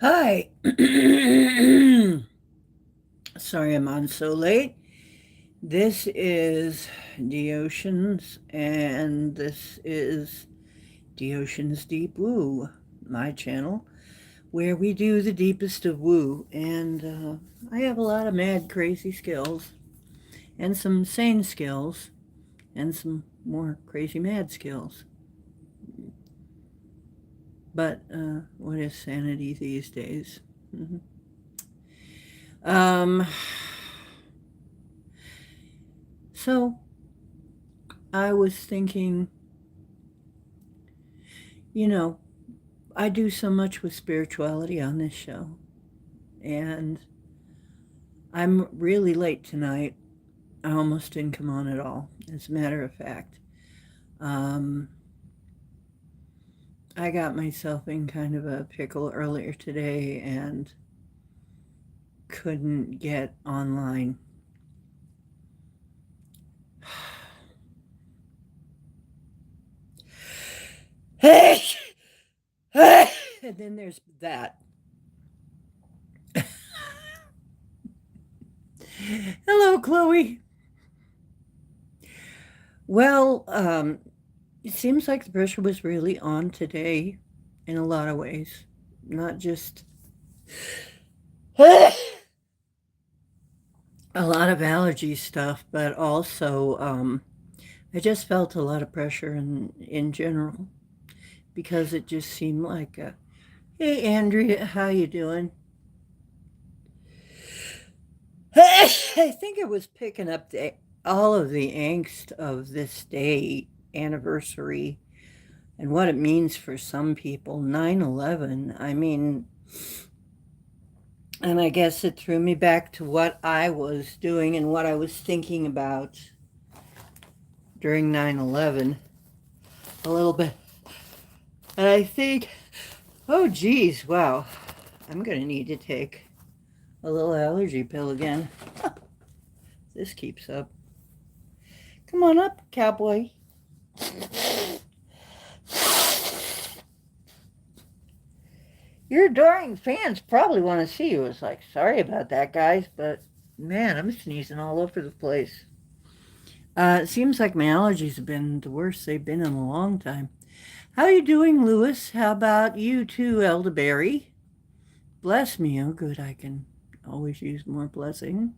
Hi. Sorry I'm on so late. This is the Oceans, and this is the Oceans Deep Woo, my channel, where we do the deepest of woo. And I have a lot of mad, crazy skills, and some sane skills, and some more crazy, mad skills. But what is sanity these days? Mhm. Um, so I was thinking, you know, I do so much with spirituality on this show, and I'm really late tonight. I almost didn't come on at all, as a matter of fact. Um, I got myself in kind of a pickle earlier today and couldn't get online. Hey! And then there's that. Hello, Chloe. Well, it seems like the pressure was really on today in a lot of ways. Not just a lot of allergy stuff, but also I just felt a lot of pressure in general because it just seemed like, hey Andrea, how you doing? I think it was picking up all of the angst of this day anniversary and what it means for some people. 9/11. I mean, and I guess it threw me back to what I was doing and what I was thinking about during 9/11 a little bit. And I think, oh geez, wow, I'm going to need to take a little allergy pill again. This keeps up. Come on up, cowboy. Your adoring fans probably want to see you. It's like, sorry about that, guys, but man, I'm sneezing all over the place. It seems like my allergies have been the worst they've been in a long time. How you doing, Lewis? How about you too, Elderberry? Bless me. Oh, good. I can always use more blessing.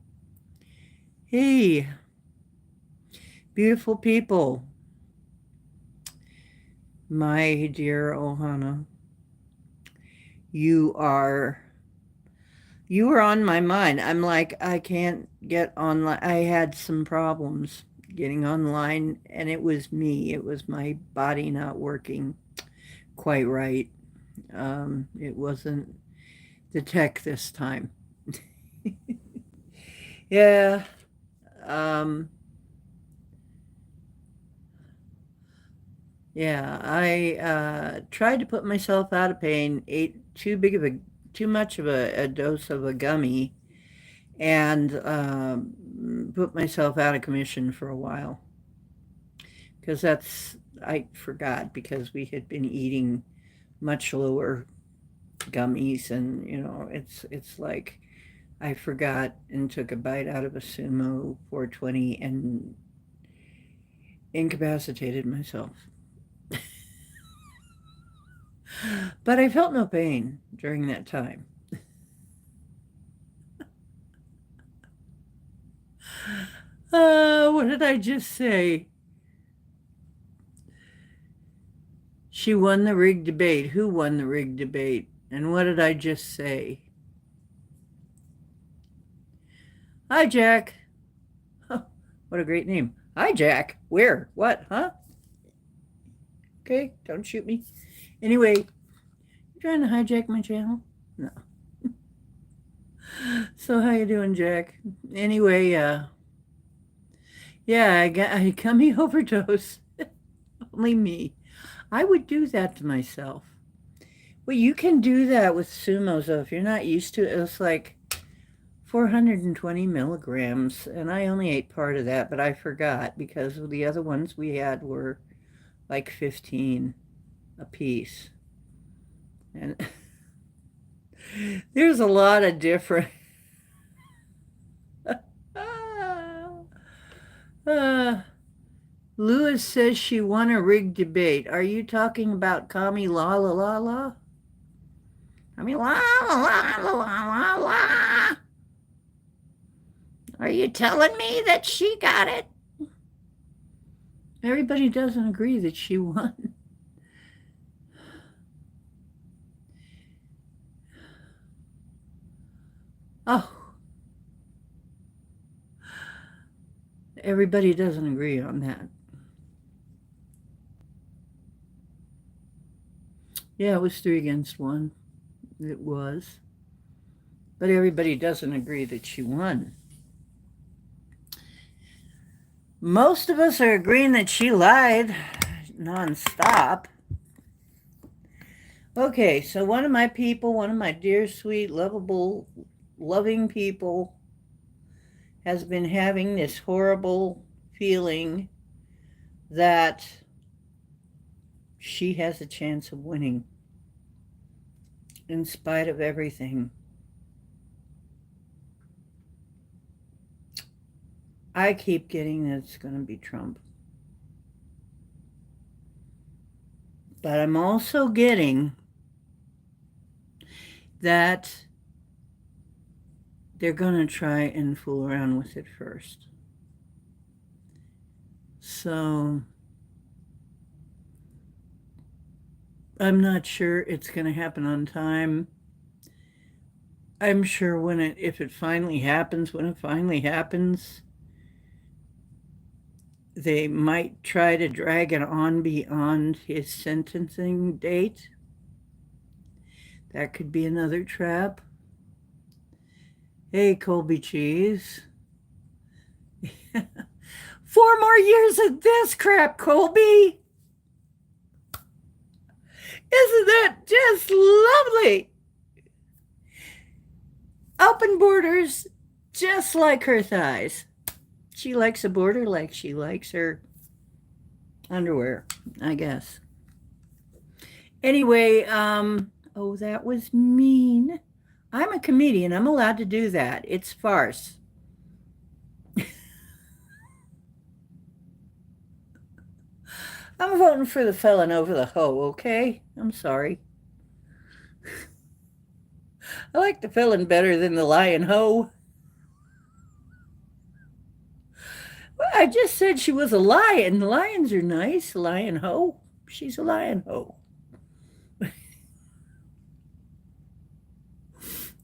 Hey, beautiful people. My dear Ohana, you are you were on my mind. I'm like, I can't get online. I had some problems getting online, and it was me. It was my body not working quite right. It wasn't the tech this time. Yeah. Um, yeah. I tried to put myself out of pain. Ate too much of a dose of a gummy, and put myself out of commission for a while. Because I forgot because we had been eating much lower gummies, and it's like I forgot and took a bite out of a Sumo 420 and incapacitated myself. But I felt no pain during that time. What did I just say? She won the rig debate. Who won the rig debate? And what did I just say? Hi, Jack. Huh, what a great name. Hi, Jack. Where? What? Huh? Okay, don't shoot me. Anyway, you trying to hijack my channel? No. So how you doing, Jack? Anyway, yeah, I got a gummy overdose. Only me. I would do that to myself. Well, you can do that with sumos, though. If you're not used to it, it's like 420 milligrams, and I only ate part of that, but I forgot because the other ones we had were like 15 a piece. And There's a lot of different. uh, Lewis says she won a rigged debate. Are you talking about Kami La La La La? I mean, La La La La La La. Are you telling me that she got it? Everybody doesn't agree that she won. Oh, everybody doesn't agree on that. Yeah, it was 3 against 1. It was. But everybody doesn't agree that she won. Most of us are agreeing that she lied nonstop. Okay, so one of my people, one of my dear, sweet, lovable, loving people, has been having this horrible feeling that she has a chance of winning in spite of everything. I keep getting that it's going to be Trump. But I'm also getting that they're going to try and fool around with it first. So I'm not sure it's going to happen on time. I'm sure if it finally happens, they might try to drag it on beyond his sentencing date. That could be another trap. Hey, Colby Cheese. 4 more years of this crap, Colby. Isn't that just lovely? Open borders, just like her thighs. She likes a border like she likes her underwear, I guess. Anyway, oh, that was mean. I'm a comedian. I'm allowed to do that. It's farce. I'm voting for the felon over the hoe, okay? I'm sorry. I like the felon better than the lion hoe. Well, I just said she was a lion. Lions are nice. Lion hoe. She's a lion hoe.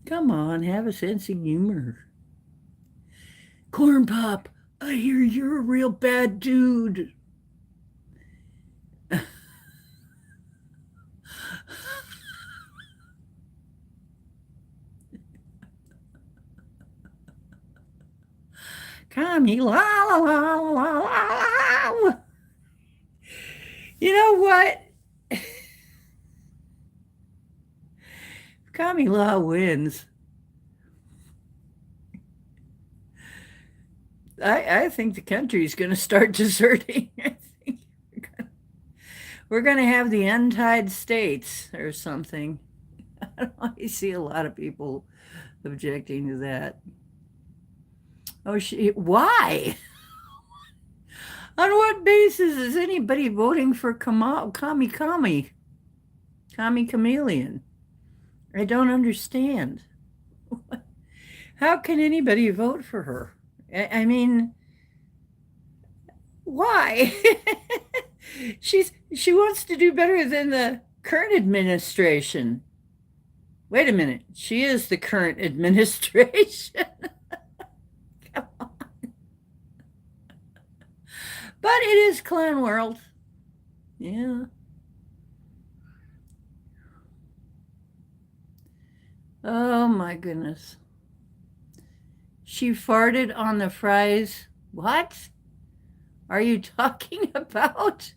Come on, have a sense of humor. Corn Pop, I hear you're a real bad dude. Kami, la la la la la la. You know what? Kami La wins. I think the country's going to start deserting. I think we're going to have the untied states or something. I see a lot of people objecting to that. Oh, why? On what basis is anybody voting for Kami Chameleon? I don't understand. How can anybody vote for her? I mean, why? She wants to do better than the current administration. Wait a minute. She is the current administration. Come on. But it is Clan World. Yeah. Oh my goodness. She farted on the fries. What are you talking about?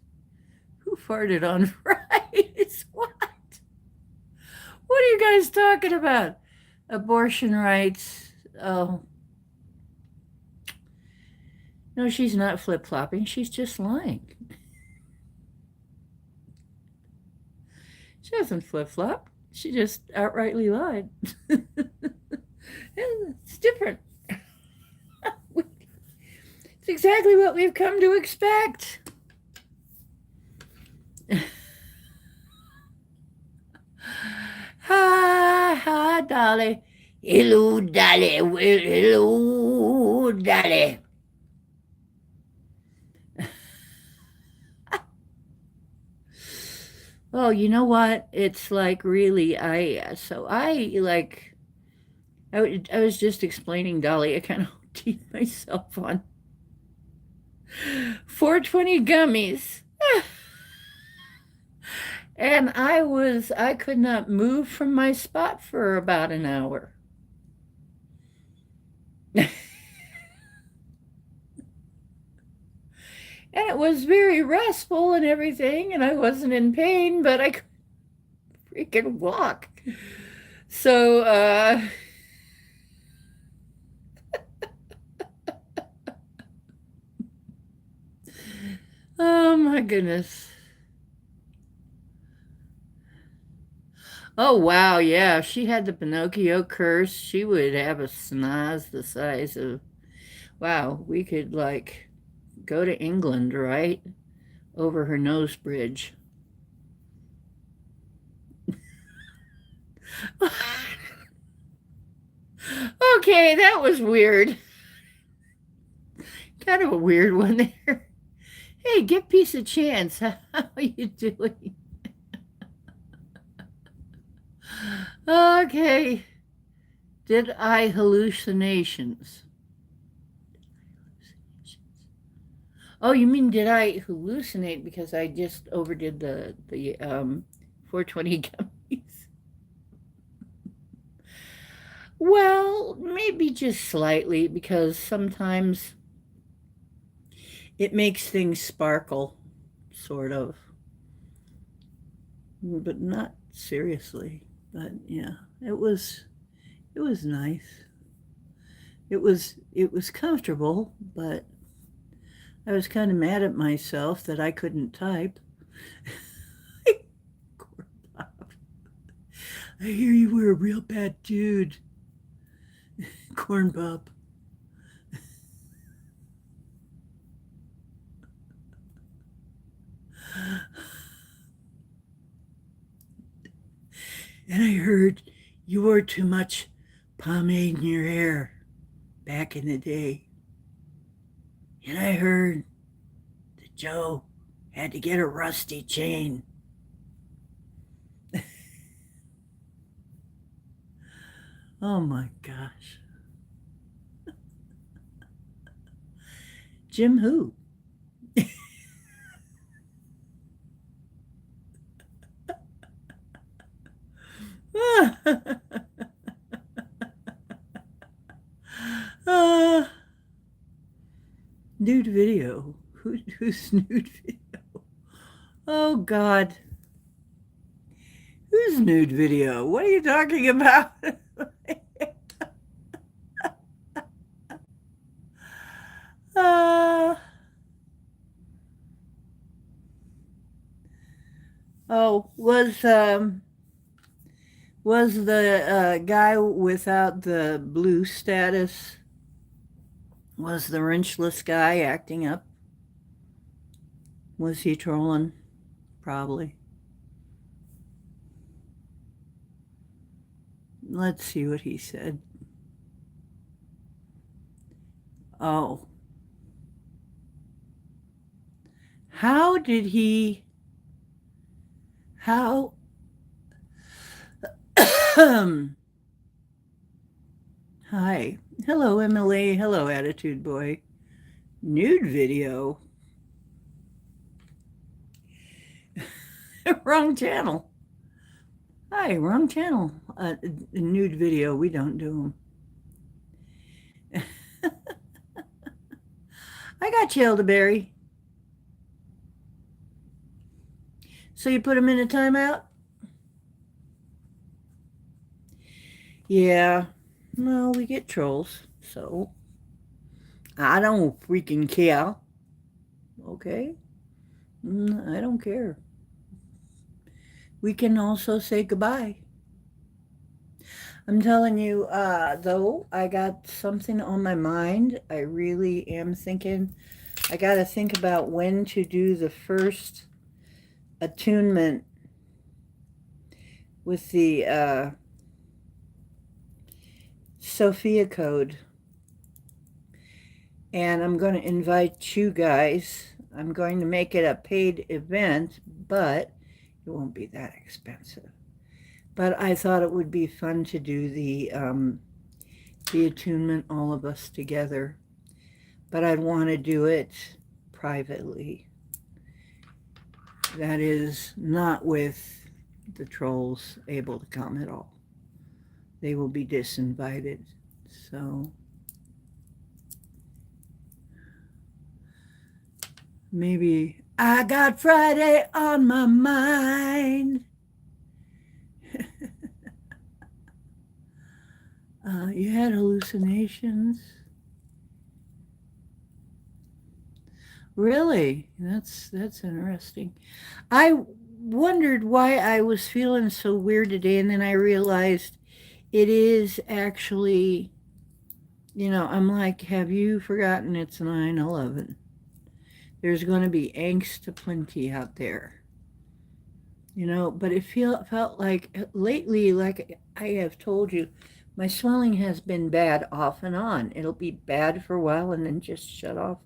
Who farted on fries? What? What are you guys talking about? Abortion rights. Oh. No, she's not flip-flopping. She's just lying. She doesn't flip-flop. She just outrightly lied. It's different. It's exactly what we've come to expect. Ha ha, Dolly. Hello, Dolly. Well, hello, Dolly. Oh, you know what? It's like really, I was just explaining, Dolly, I kind of teed myself on 420 gummies. And I could not move from my spot for about an hour. And it was very restful and everything, and I wasn't in pain, but I couldn't freaking walk. So, oh my goodness. Oh wow, yeah. If she had the Pinocchio curse, she would have a snoz the size of, wow, we could like go to England, right? Over her nose bridge. Okay, that was weird. Kind of a weird one there. Hey, give peace a chance. How are you doing? Okay. Did I hallucinations? Oh, you mean did I hallucinate because I just overdid the 420 gummies? Well, maybe just slightly because sometimes it makes things sparkle, sort of, but not seriously. But yeah, it was nice. It was comfortable, but I was kind of mad at myself that I couldn't type. Corn pop. I hear you were a real bad dude. Corn pop. And I heard you wore too much pomade in your hair back in the day. And I heard that Joe had to get a rusty chain. Oh my gosh. Jim who? uh, nude video. Who's nude video? Oh God. Who's nude video? What are you talking about? uh, oh, was the guy without the blue status, was the wrenchless guy acting up? Was he trolling? Probably. Let's see what he said. Oh. How did he, how, hi. Hello, Emily. Hello, Attitude Boy. Nude video. Wrong channel. Hi, wrong channel. Nude video, we don't do them. I got you, Elderberry. So you put him in a timeout? Yeah. Well, we get trolls, so I don't freaking care. Okay? I don't care. We can also say goodbye. I'm telling you, though, I got something on my mind. I really am thinking. I got to think about when to do the first attunement with the Sophia Code. And I'm going to invite you guys. I'm going to make it a paid event, but it won't be that expensive. But I thought it would be fun to do the attunement, all of us together. But I'd want to do it privately. That is, not with the trolls able to come at all. They will be disinvited. So maybe I got Friday on my mind. You had hallucinations? Really? That's interesting. I wondered why I was feeling so weird today, and then I realized it is actually, I'm like, have you forgotten it's 9/11? There's going to be angst aplenty out there. But it felt like lately, like I have told you, my swelling has been bad off and on. It'll be bad for a while and then just shut off.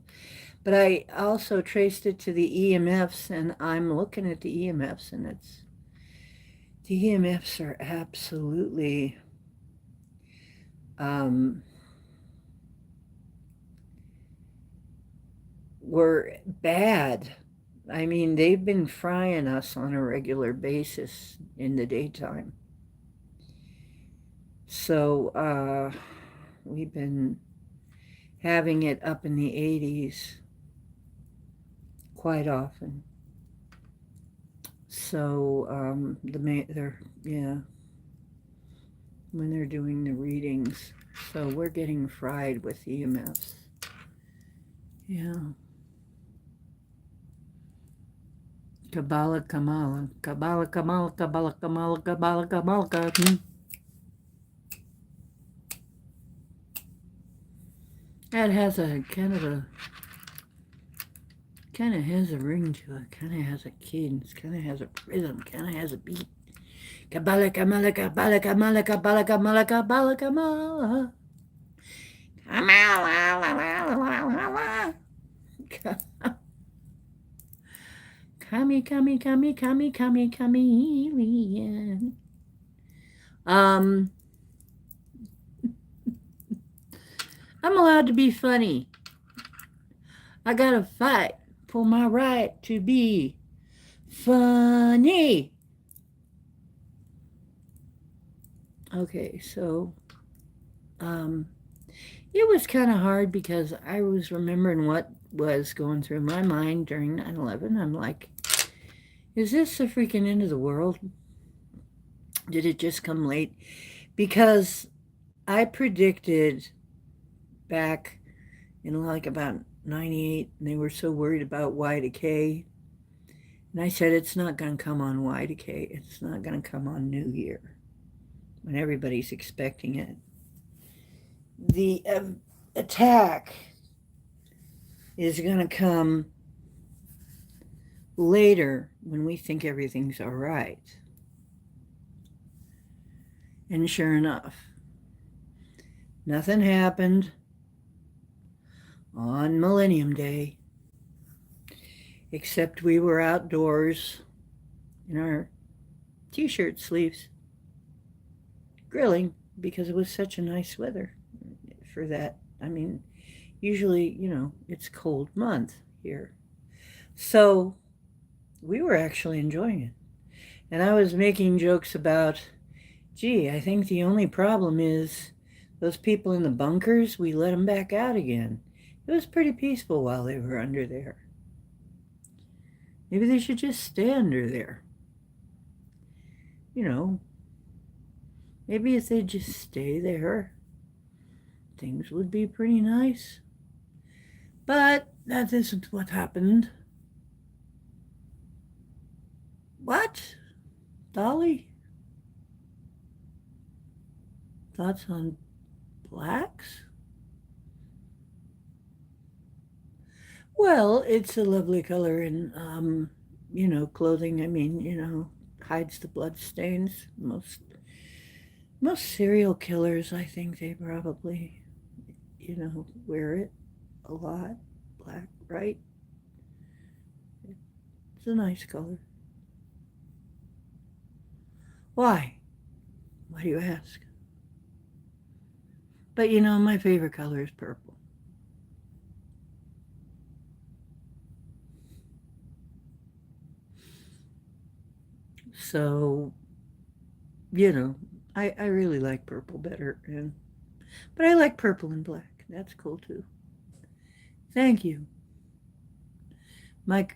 But I also traced it to the EMFs, and I'm looking at the EMFs, and the EMFs are absolutely were bad. I mean, they've been frying us on a regular basis in the daytime. So we've been having it up in the 80s quite often. So when they're doing the readings. So we're getting fried with EMFs. Yeah. Kabbalah Kamala. Kabbalah Kamala. Kabbalah Kamala. Kabbalah Kamala. That has a kind of has a ring to it, kind of has a cadence, kind of has a rhythm, kind of has a beat. Kabbalah Kamala. Kabbalah Kamala. Kabbalah Kamala. Kabbalah Kamala. Kami, kami, kami, kami, kami, chameleon. I'm allowed to be funny. I gotta fight for my right to be funny. Okay, so it was kind of hard because I was remembering what was going through my mind during 9/11. I'm like, is this the freaking end of the world? Did it just come late? Because I predicted back in like about 98, and they were so worried about Y2K. And I said, it's not going to come on Y2K. It's not going to come on New Year when everybody's expecting it. The attack is going to come later when we think everything's all right. And sure enough, nothing happened on Millennium Day, except we were outdoors in our t-shirt sleeves grilling because it was such a nice weather for that. I mean, usually, it's cold month here. So we were actually enjoying it. And I was making jokes about, gee, I think the only problem is those people in the bunkers, we let them back out again. It was pretty peaceful while they were under there. Maybe they should just stay under there. Maybe if they just stay there, things would be pretty nice. But that isn't what happened. What? Dolly? Thoughts on blacks? Well, it's a lovely color in, clothing. I mean, hides the blood stains. Most serial killers, I think they probably, wear it a lot. Black, right? It's a nice color. Why? Why do you ask? But my favorite color is purple. So, you know, I really like purple better, but I like purple and black. That's cool too. Thank you. My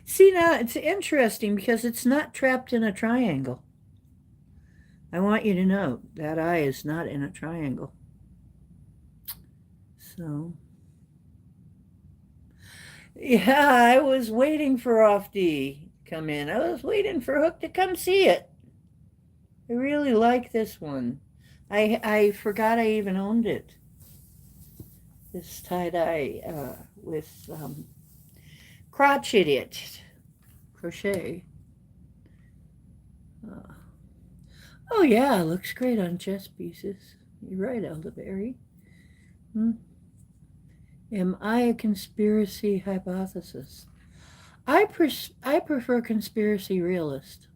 See, now it's interesting because it's not trapped in a triangle. I want you to know that eye is not in a triangle. So, yeah, I was waiting for Off D to come in. I was waiting for Hook to come see it. I really like this one. I forgot I even owned it. This tie-dye with crotcheted crochet. Uh, oh yeah, looks great on chess pieces. You're right, Elderberry. Hmm. Am I a conspiracy hypothesis? I prefer conspiracy realist.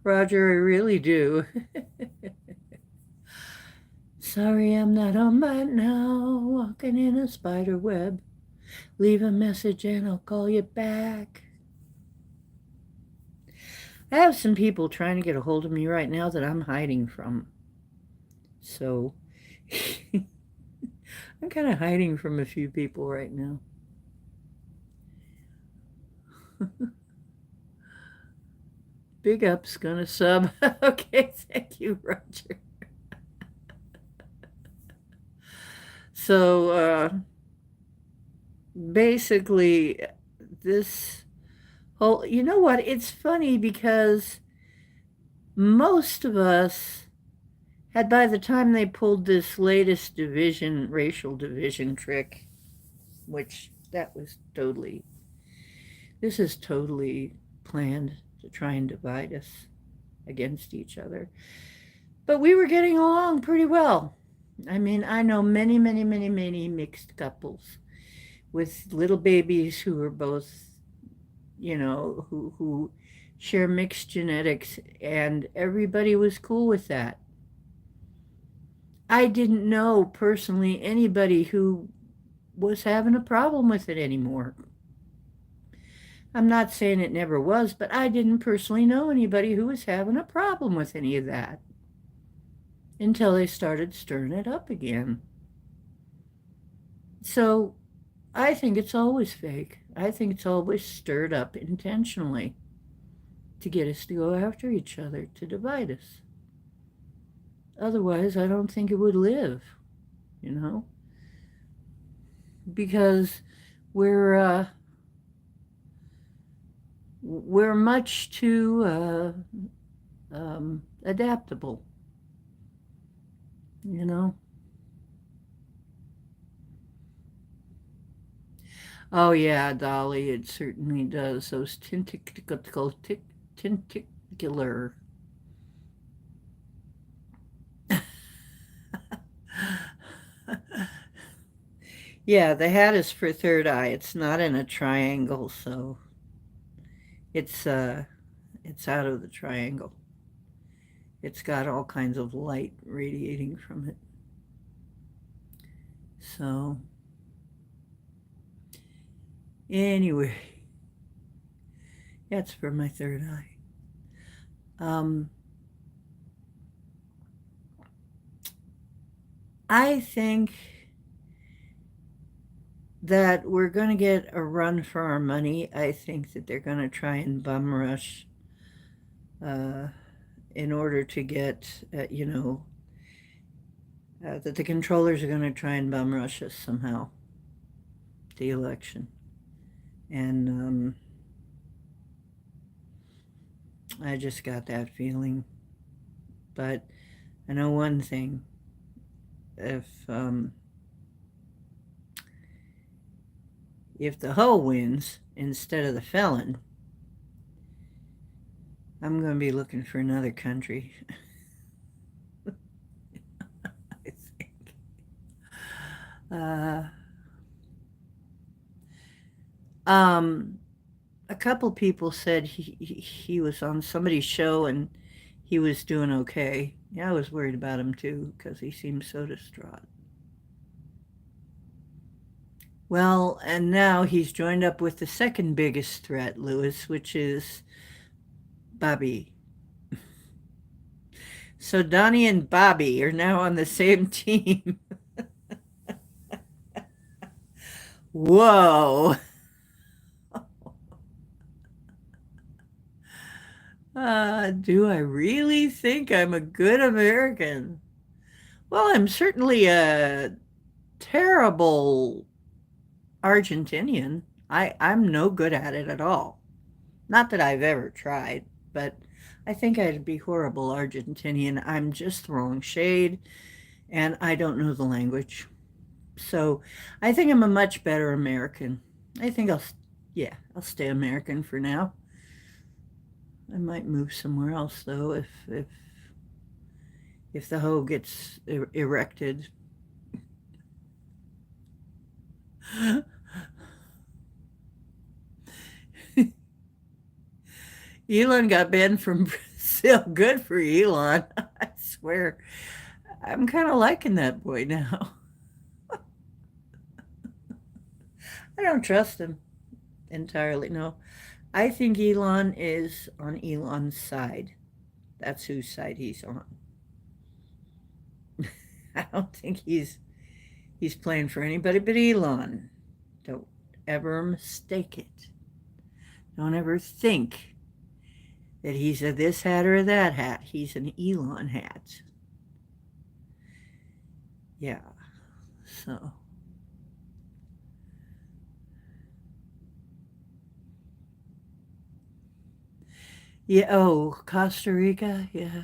Roger, I really do. Sorry I'm not on right now, walking in a spider web. Leave a message and I'll call you back. I have some people trying to get a hold of me right now that I'm hiding from. So I'm kind of hiding from a few people right now. Big Up's gonna sub. Okay, thank you, Roger. So basically, this whole, you know what? It's funny because most of us had, by the time they pulled this latest racial division trick, which this is totally planned to try and divide us against each other. But we were getting along pretty well. I mean, I know many, many, many, many mixed couples with little babies who are both, who share mixed genetics, and everybody was cool with that. I didn't know personally anybody who was having a problem with it anymore. I'm not saying it never was, but I didn't personally know anybody who was having a problem with any of that until they started stirring it up again. So I think it's always fake. I think it's always stirred up intentionally to get us to go after each other, to divide us. Otherwise, I don't think it would live, because we're we're much too adaptable, you know. Oh yeah, Dolly, it certainly does. Those tentacular. Yeah, the hat is for third eye. It's not in a triangle, so it's uh it's out of the triangle. It's got all kinds of light radiating from it. So anyway, that's for my third eye. I think that we're going to get a run for our money. I think that they're going to try and bum rush uh, in order to get, that the controllers are going to try and bum rush us somehow, the election. And I just got that feeling. But I know one thing. If if the hoe wins instead of the felon, I'm going to be looking for another country. I think. Uh, um, a couple people said he was on somebody's show and he was doing okay. Yeah, I was worried about him too because he seemed so distraught. Well, and now he's joined up with the second biggest threat, Lewis, which is Bobby. So Donnie and Bobby are now on the same team. Whoa. Do I really think I'm a good American? Well, I'm certainly a terrible Argentinian. I'm no good at it at all. Not that I've ever tried, but I think I'd be horrible Argentinian. I'm just throwing shade and I don't know the language. So I think I'm a much better American. I think yeah, I'll stay American for now. I might move somewhere else though if the hoe gets erected. Elon got banned from Brazil. Good for Elon. I swear. I'm kind of liking that boy now. I don't trust him entirely. No. I think Elon is on Elon's side. That's whose side he's on. I don't think he's playing for anybody but Elon. Don't ever mistake it. Don't ever think that he's a this hat or that hat. He's an Elon hat. Yeah. So. Yeah. Oh, Costa Rica. Yeah.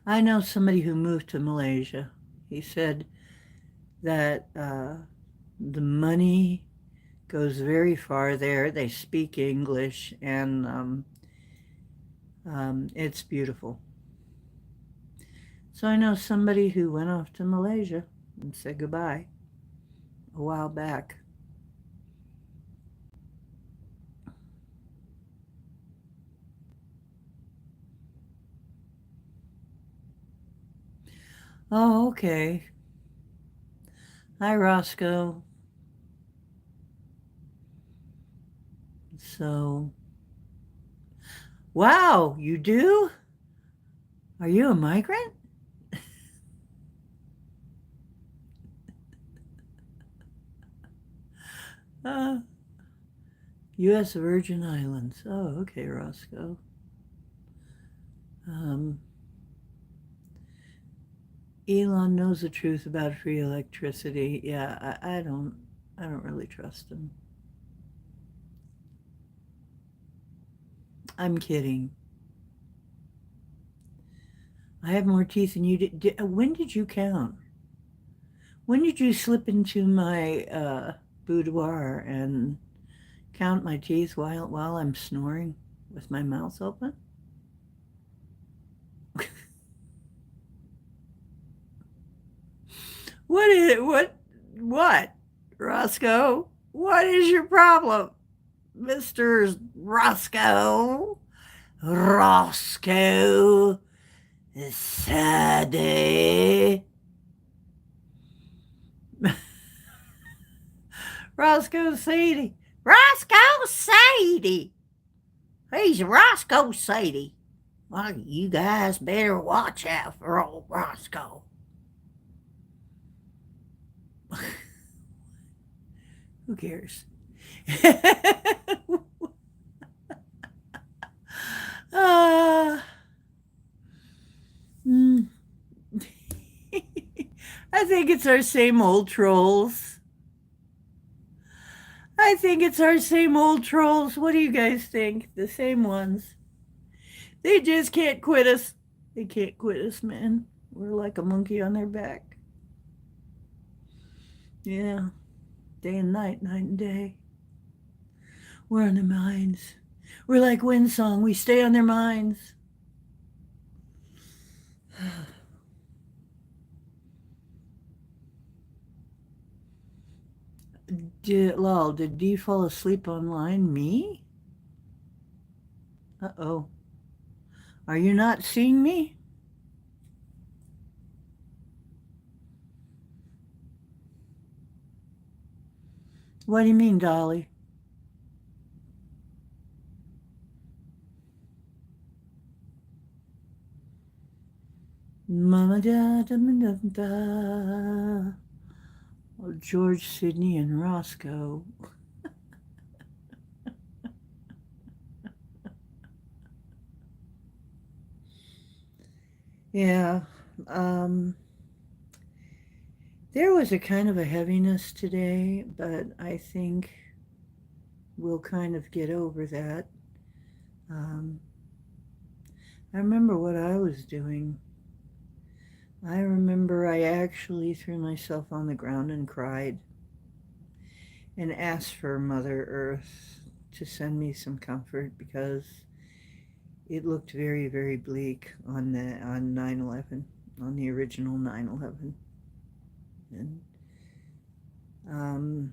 I know somebody who moved to Malaysia. He said that the money goes very far there. They speak English, and it's beautiful. So I know somebody who went off to Malaysia and said goodbye a while back. Oh, okay. Hi, Roscoe. So, wow, you do? Are you a migrant? Uh, U.S. Virgin Islands. Oh, okay, Roscoe. Um, Elon knows the truth about free electricity. Yeah, I don't really trust him. I'm kidding. I have more teeth than you did. When did you count? When did you slip into my boudoir and count my teeth while I'm snoring with my mouth open? What is it? What, Roscoe? What is your problem, Mr. Roscoe? Roscoe Sadie. Roscoe Sadie. Roscoe Sadie. He's Roscoe Sadie. Well, you guys better watch out for old Roscoe. Who cares? uh, mm. I think it's our same old trolls. I think it's our same old trolls. What do you guys think? The same ones. They just can't quit us. They can't quit us, man. We're like a monkey on their back. Yeah, day and night, night and day. We're on their minds. We're like Windsong. We stay on their minds. Did D fall asleep online? Me? Uh-oh. Are you not seeing me? What do you mean, Dolly? Mama da da da da. Oh, George, Sydney, and Roscoe. Yeah. Um, there was a kind of a heaviness today, but I think we'll kind of get over that. Um, I remember what I was doing. I remember I actually threw myself on the ground and cried and asked for Mother Earth to send me some comfort because it looked very, very bleak on 9/11, on the original 9/11. And um,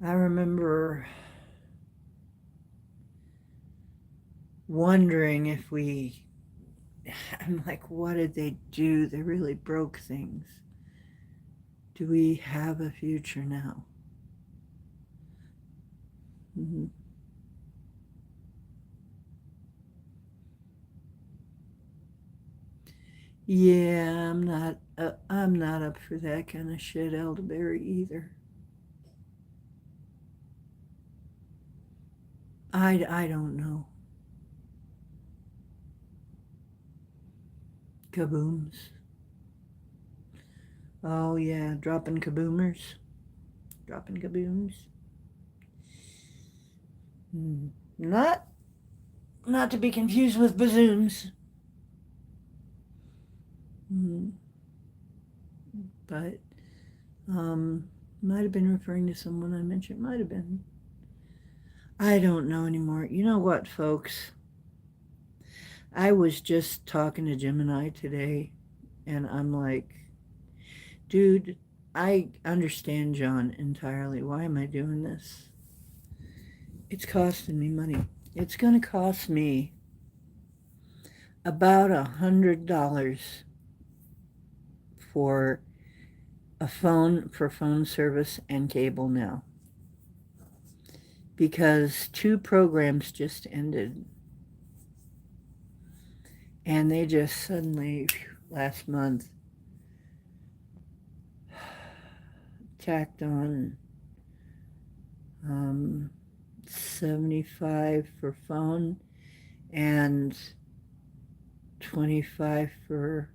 I remember wondering if we, I'm like, what did they do? They really broke things. Do we have a future now? Mm-hmm. Yeah, I'm not up for that kind of shit, elderberry either. I don't know. Kabooms. Oh yeah, dropping kaboomers, dropping kabooms. Hmm. Not not to be confused with bazooms. Hmm. But might have been referring to someone I mentioned. Might have been. I don't know anymore. You know what, folks? I was just talking to Gemini today, and I'm like, dude, I understand John entirely. Why am I doing this? It's costing me money. It's going to cost me about $100 for phone service and cable now because two programs just ended and they just suddenly last month tacked on 75 for phone and 25 for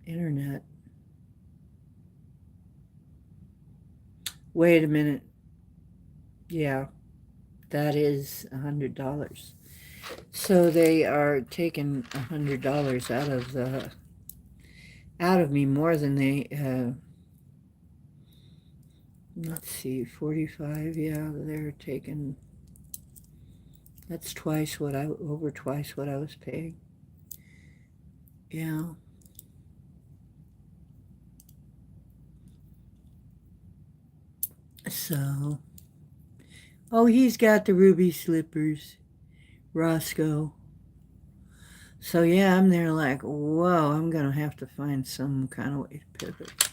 internet. Wait a minute. Yeah, that is $100. So they are taking $100 out of me more than they. Let's see, 45. Yeah, they're taking. That's over twice what I was paying. Yeah. So, oh, he's got the ruby slippers, Roscoe. So yeah, I'm there like, whoa, I'm gonna have to find some kind of way to pivot,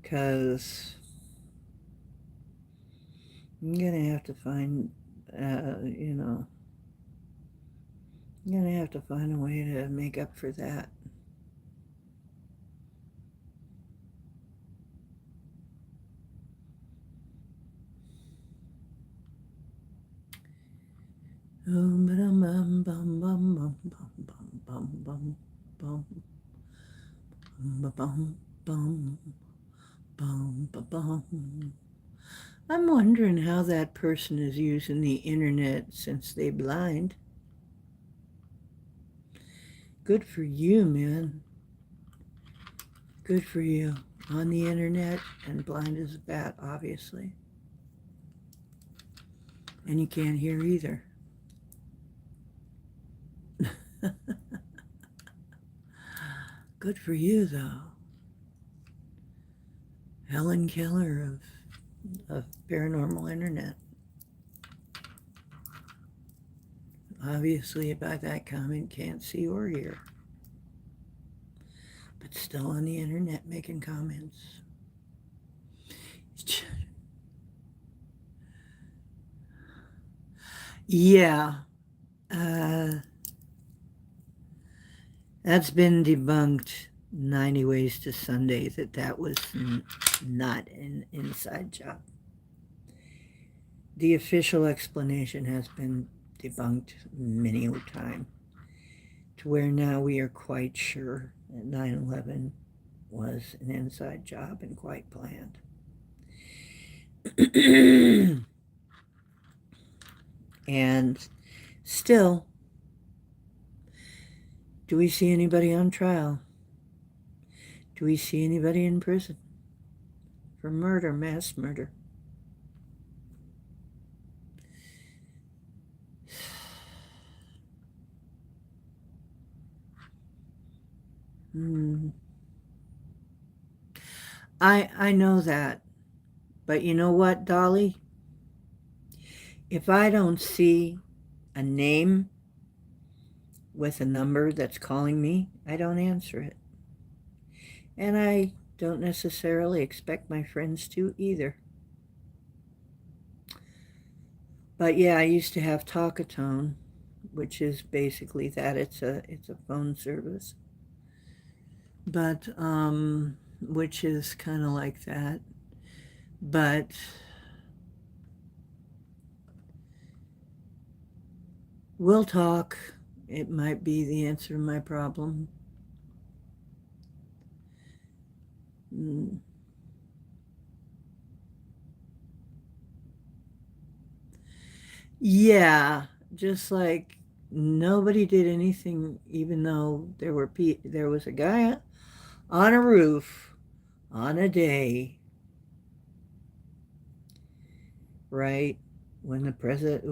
cause I'm gonna have to find, you know, I'm gonna have to find a way to make up for that. Ba-bum, bum, bum, ba-bum. I'm wondering how that person is using the internet since they blind. Good for you, man. Good for you. On the internet and blind as a bat, obviously. And you can't hear either. Good for you, though. Helen Keller of Paranormal Internet. Obviously, by that comment, can't see or hear. But still on the internet making comments. Yeah. That's been debunked 90 Ways to Sunday that was not an inside job. The official explanation has been debunked many a time, to where now we are quite sure that 9/11 was an inside job and quite planned. And still, do we see anybody on trial? Do we see anybody in prison for murder, mass murder? I know that. But you know what, Dolly? If I don't see a name with a number that's calling me, I don't answer it. And I don't necessarily expect my friends to either. But yeah, I used to have Talkatone, which is basically that. It's a phone service. But which is kind of like that. But we'll talk. It might be the answer to my problem. Yeah, just like nobody did anything, even though there was a guy on a roof on a day, right, when the president,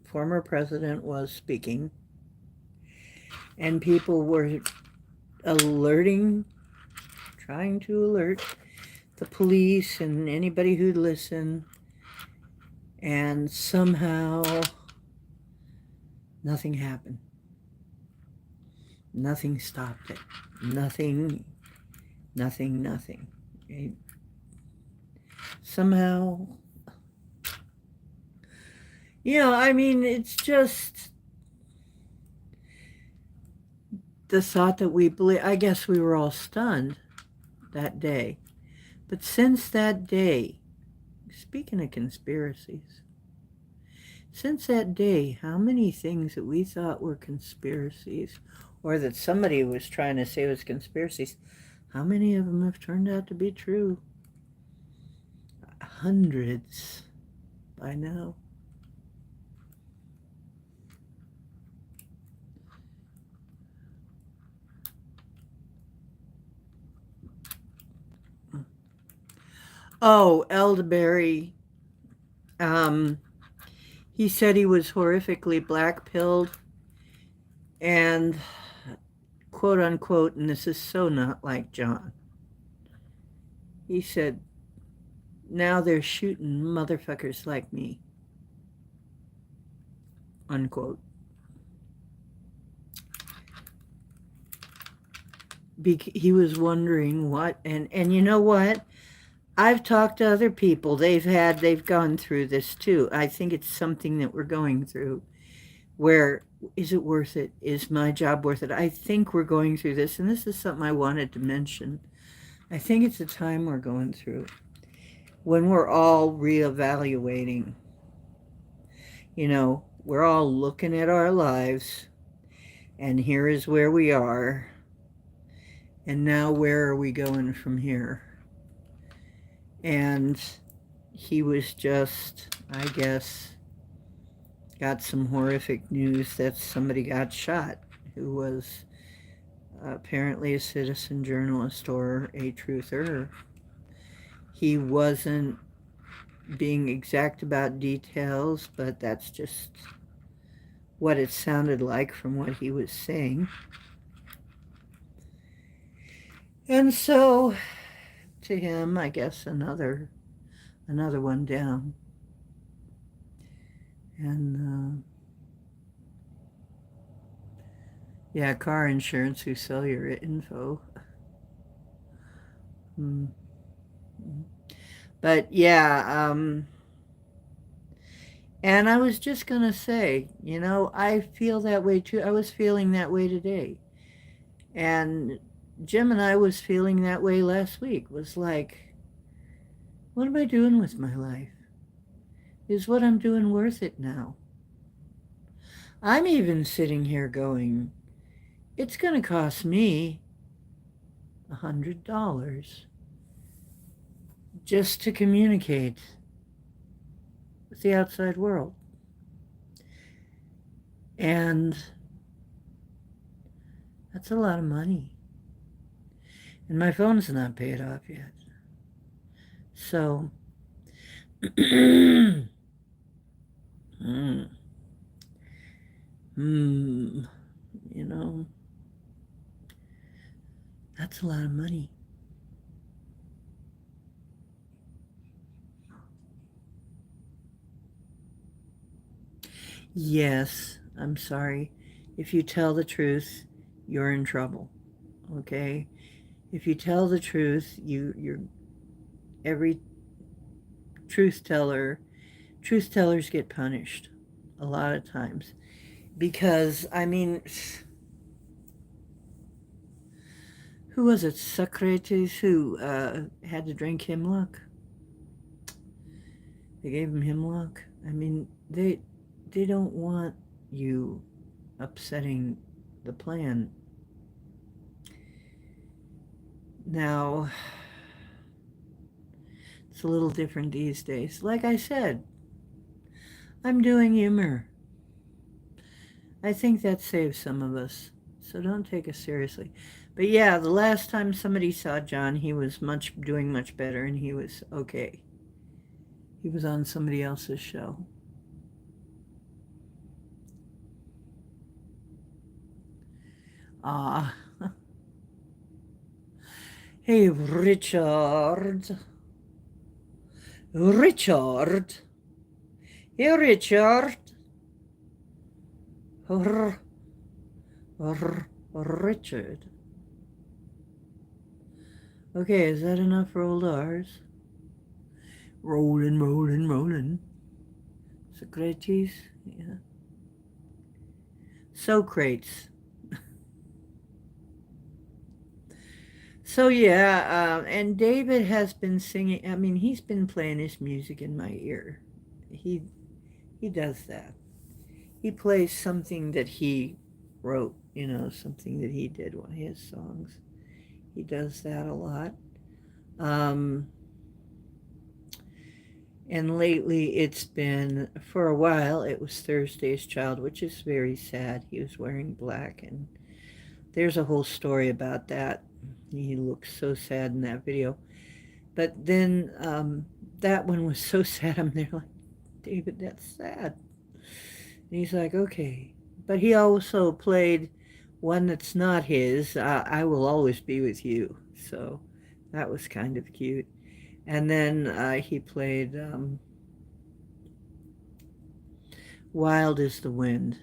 former president, was speaking, and people were trying to alert the police and anybody who'd listen, and somehow nothing happened. Nothing stopped it. Nothing. Somehow, I mean, it's just the thought that we believe. I guess we were all stunned that day. But since that day, speaking of conspiracies, since that day, how many things that we thought were conspiracies, or that somebody was trying to say was conspiracies, how many of them have turned out to be true? Hundreds by now. Oh, Elderberry. He said he was horrifically black-pilled and, quote unquote, and this is so not like John, he said, now they're shooting motherfuckers like me, unquote. He was wondering what, and you know what? I've talked to other people. They've gone through this too. I think it's something that we're going through. Where is it worth it? Is my job worth it? I think we're going through this, and this is something I wanted to mention. I think it's a time we're going through when we're all reevaluating. We're all looking at our lives And here is where we are. And now where are we going from here? And he was just, I guess, got some horrific news that somebody got shot who was apparently a citizen journalist or a truther. He wasn't being exact about details, but that's just what it sounded like from what he was saying. And so, to him, I guess another one down. And yeah, car insurance who sell your info. Mm. But yeah, and I was just gonna say, I feel that way too. I was feeling that way today. And Jim and I was feeling that way last week. Was like, what am I doing with my life? Is what I'm doing worth it now? I'm even sitting here going, it's going to cost me $100 just to communicate with the outside world. And that's a lot of money. And my phone's not paid off yet. So, mm, you know, that's a lot of money. Yes, I'm sorry. If you tell the truth, you're in trouble. Okay? If you tell the truth, you're every truth tellers get punished a lot of times. Because, I mean, who was it? Socrates who had to drink hemlock? They gave him hemlock. I mean, they don't want you upsetting the plan. Now, it's a little different these days. Like I said, I'm doing humor. I think that saves some of us. So don't take us seriously. But yeah, the last time somebody saw John, he was doing much better, and he was okay. He was on somebody else's show. Ah. Hey, Richard. Richard. Hey, Richard. Richard. Okay, is that enough rolled R's? Rolling, rolling, rolling. Socrates, yeah. Socrates. So yeah, and David has been singing. I mean, he's been playing his music in my ear. He does that. He plays something that he wrote, something that he did, one of his songs. He does that a lot. Um, and lately it's been, for a while, it was Thursday's Child, which is very sad. He was wearing black, and there's a whole story about that. He looks so sad in that video. But then that one was so sad. I'm there like, David, that's sad. And he's like, okay. But he also played one that's not his, I Will Always Be With You. So that was kind of cute. And then he played Wild is the Wind.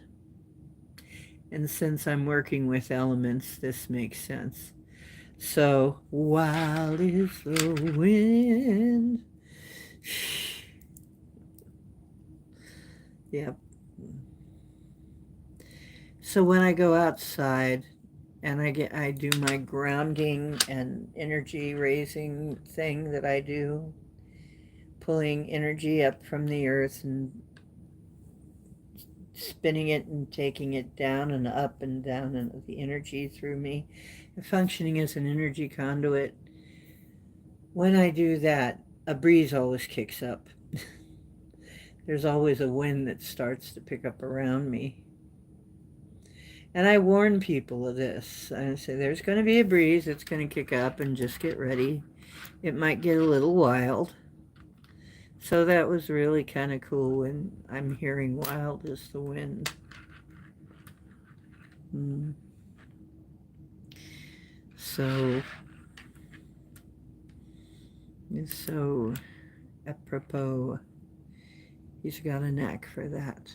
And since I'm working with elements, this makes sense. So, wild is the wind. Yep. So when I go outside and I do my grounding and energy raising thing that I do, pulling energy up from the earth and spinning it and taking it down and up and down, and the energy through me, functioning as an energy conduit. When I do that, a breeze always kicks up. There's always a wind that starts to pick up around me. And I warn people of this. I say there's going to be a breeze, it's going to kick up, and just get ready. It might get a little wild. So that was really kind of cool when I'm hearing wild as the wind. So it's so apropos. He's got a knack for that.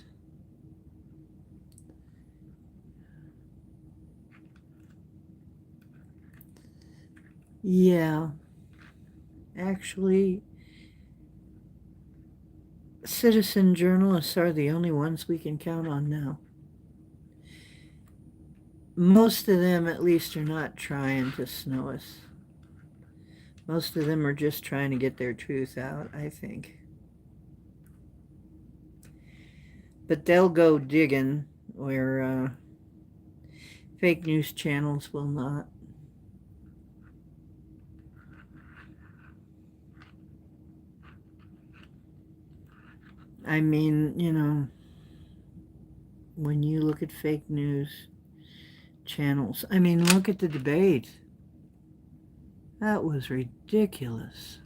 Yeah, actually, citizen journalists are the only ones we can count on now. Most of them, at least, are not trying to snow us. Most of them are just trying to get their truth out, I think. But they'll go digging where fake news channels will not. I mean, when you look at fake news channels, I mean, look at the debate. That was ridiculous.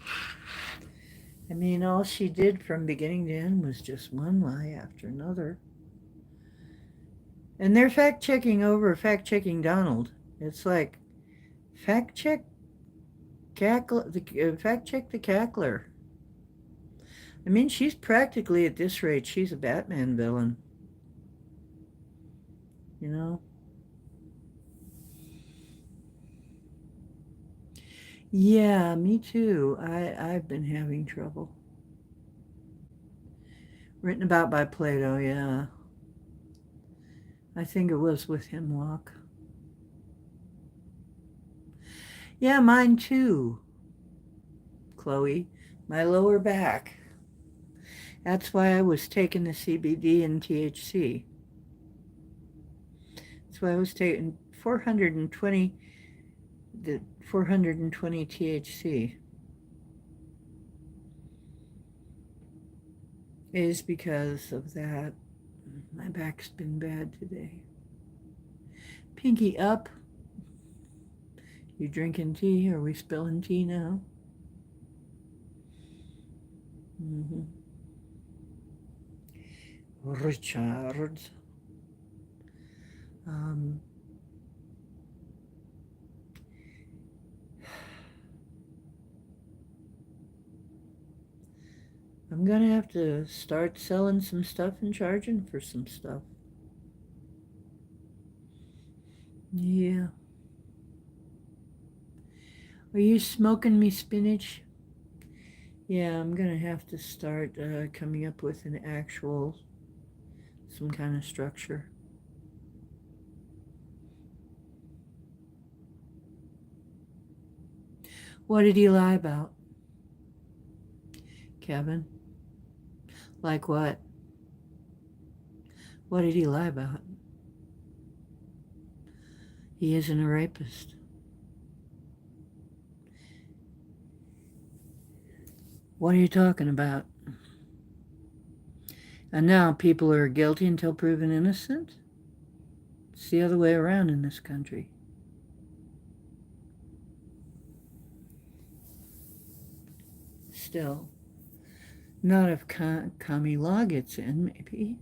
I mean, all she did from beginning to end was just one lie after another. And they're fact-checking Donald. It's like, fact-check the cackler. I mean, she's practically, at this rate, she's a Batman villain. You know? Yeah, me too. I've been having trouble. Written about by Plato, yeah. I think it was with Hemlock. Yeah, mine too, Chloe. My lower back. That's why I was taking the CBD and THC. That's why I was taking 420 THC. It is because of that. My back's been bad today. Pinky up. You drinking tea? Are we spilling tea now? Richard. I'm gonna have to start selling some stuff and charging for some stuff. Yeah. Are you smoking me spinach? Yeah, I'm gonna have to start coming up with some kind of structure. What did he lie about? Kevin? Like what? What did he lie about? He isn't a rapist. What are you talking about? And now people are guilty until proven innocent? It's the other way around in this country. Still, not if commie law gets in, maybe.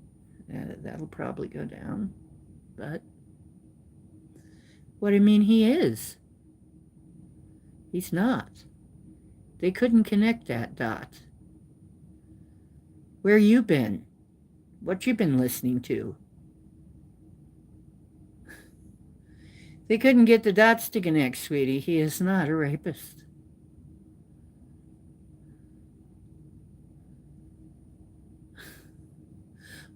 That'll probably go down. But what do you mean he is? He's not. They couldn't connect that dot. Where you been? What you been listening to? They couldn't get the dots to connect, sweetie. He is not a rapist.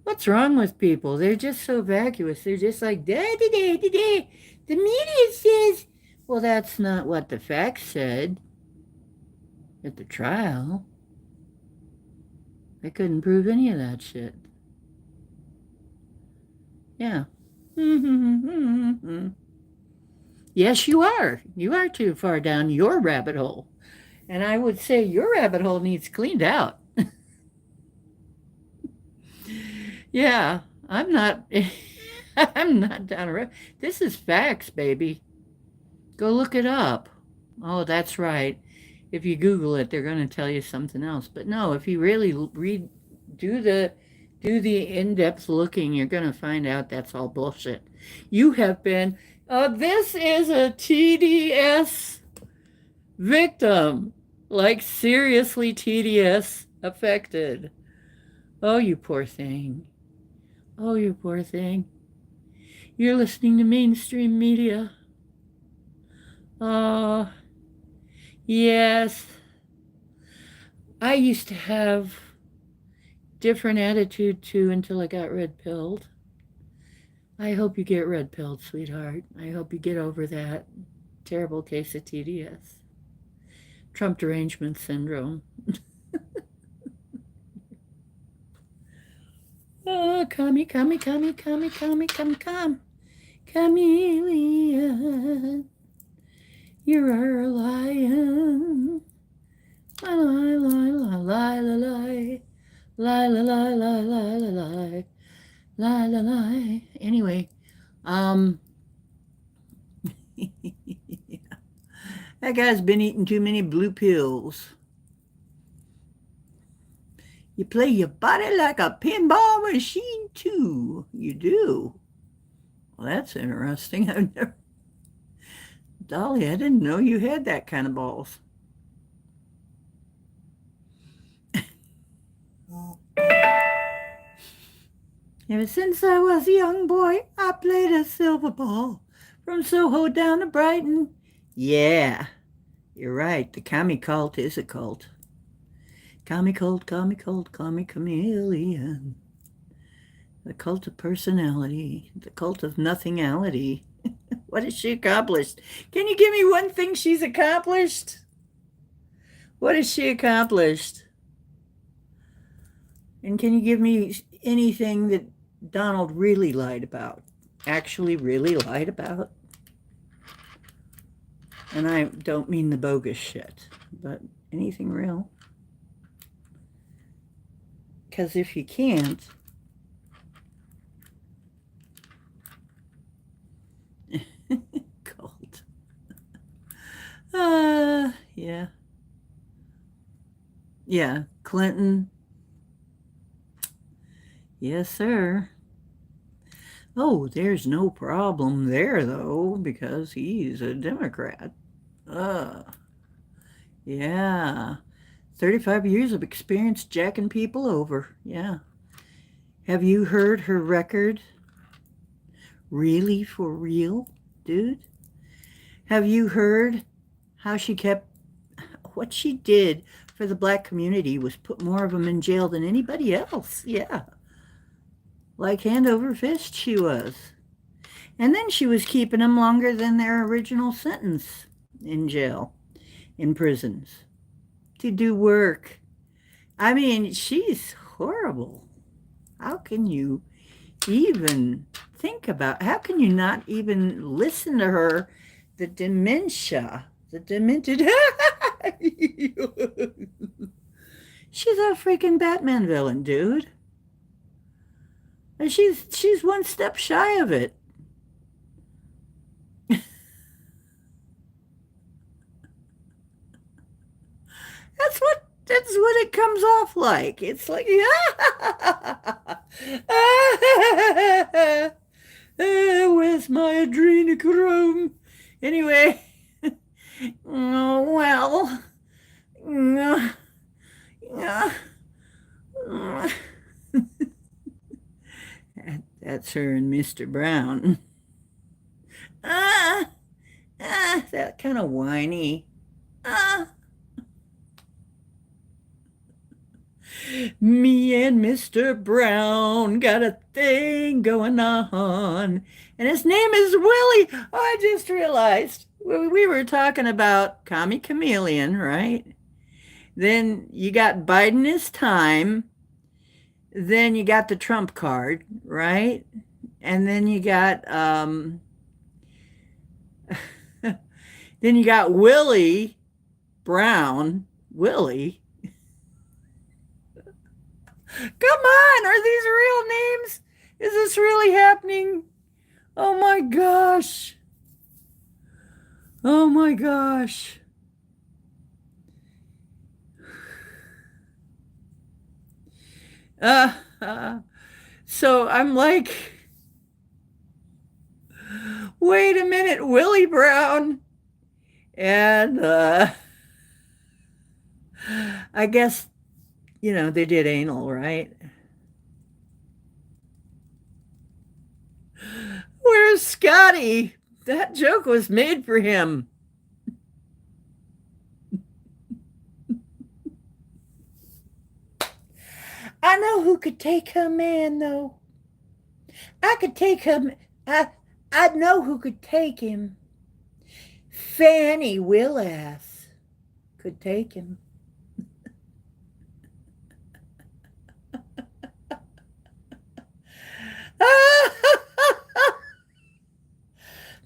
What's wrong with people? They're just so vacuous. They're just like, da-da-da-da-da. The media says, well, that's not what the facts said at the trial. They couldn't prove any of that shit. Yeah. Yes, you are. You are too far down your rabbit hole. And I would say your rabbit hole needs cleaned out. Yeah, I'm not I'm not down a rabbit. This is facts, baby. Go look it up. Oh, that's right. If you Google it, they're going to tell you something else. But no, if you really read, do the do the in-depth looking, you're going to find out that's all bullshit. You have been. This is a TDS victim, like seriously TDS affected. Oh, you poor thing. Oh, you poor thing. You're listening to mainstream media. Oh, yes. I used to have different attitude too until I got red pilled. I hope you get red pilled, sweetheart. I hope you get over that terrible case of TDS. Trump derangement syndrome. Oh, come, chameleon. You're a lion. La la la la la la la. La la la la la la la. La la la. Anyway, um, that guy's been eating too many blue pills. You play your body like a pinball machine too. You do. Well, that's interesting. I've never, Dolly, I didn't know you had that kind of balls. Ever since I was a young boy, I played a silver ball from Soho down to Brighton. Yeah, you're right. The commie cult is a cult. Commie cult, commie cult, commie chameleon. The cult of personality, the cult of nothingality. What has she accomplished? Can you give me one thing she's accomplished? What has she accomplished? And can you give me anything that Donald really lied about? Actually, really lied about? And I don't mean the bogus shit, but anything real. Because if you can't, cult. Yeah. Yeah, Clinton. Yes, sir. Oh, there's no problem there, though, because he's a Democrat. Uh, yeah. 35 years of experience jacking people over. Yeah. Have you heard her record? Really, for real, dude? Have you heard how she kept, what she did for the black community was put more of them in jail than anybody else? Yeah. Like hand over fist she was. And then she was keeping them longer than their original sentence in jail, in prisons, to do work. I mean, she's horrible. How can you even think about, how can you not even listen to her? The dementia, the demented. She's a freaking Batman villain, dude. And she's one step shy of it. That's what it comes off like. It's like, where's my adrenochrome? Anyway, oh, well, that's her and Mr. Brown. Ah, that kind of whiny. Ah. Me and Mr. Brown got a thing going on, and his name is Willie. Oh, I just realized we were talking about Commie Chameleon, right? Then you got Biden this time. Then you got the Trump card, right? and then you got then you got Willie Brown. Willie, come on, are these real names? Is this really happening? Oh my gosh. Oh my gosh. Uh, uh, so I'm like, wait a minute, Willie Brown. And I guess, they did anal, right? Where's Scotty? That joke was made for him. I know who could take her man, though. I could take him. I know who could take him. Fanny Willass could take him.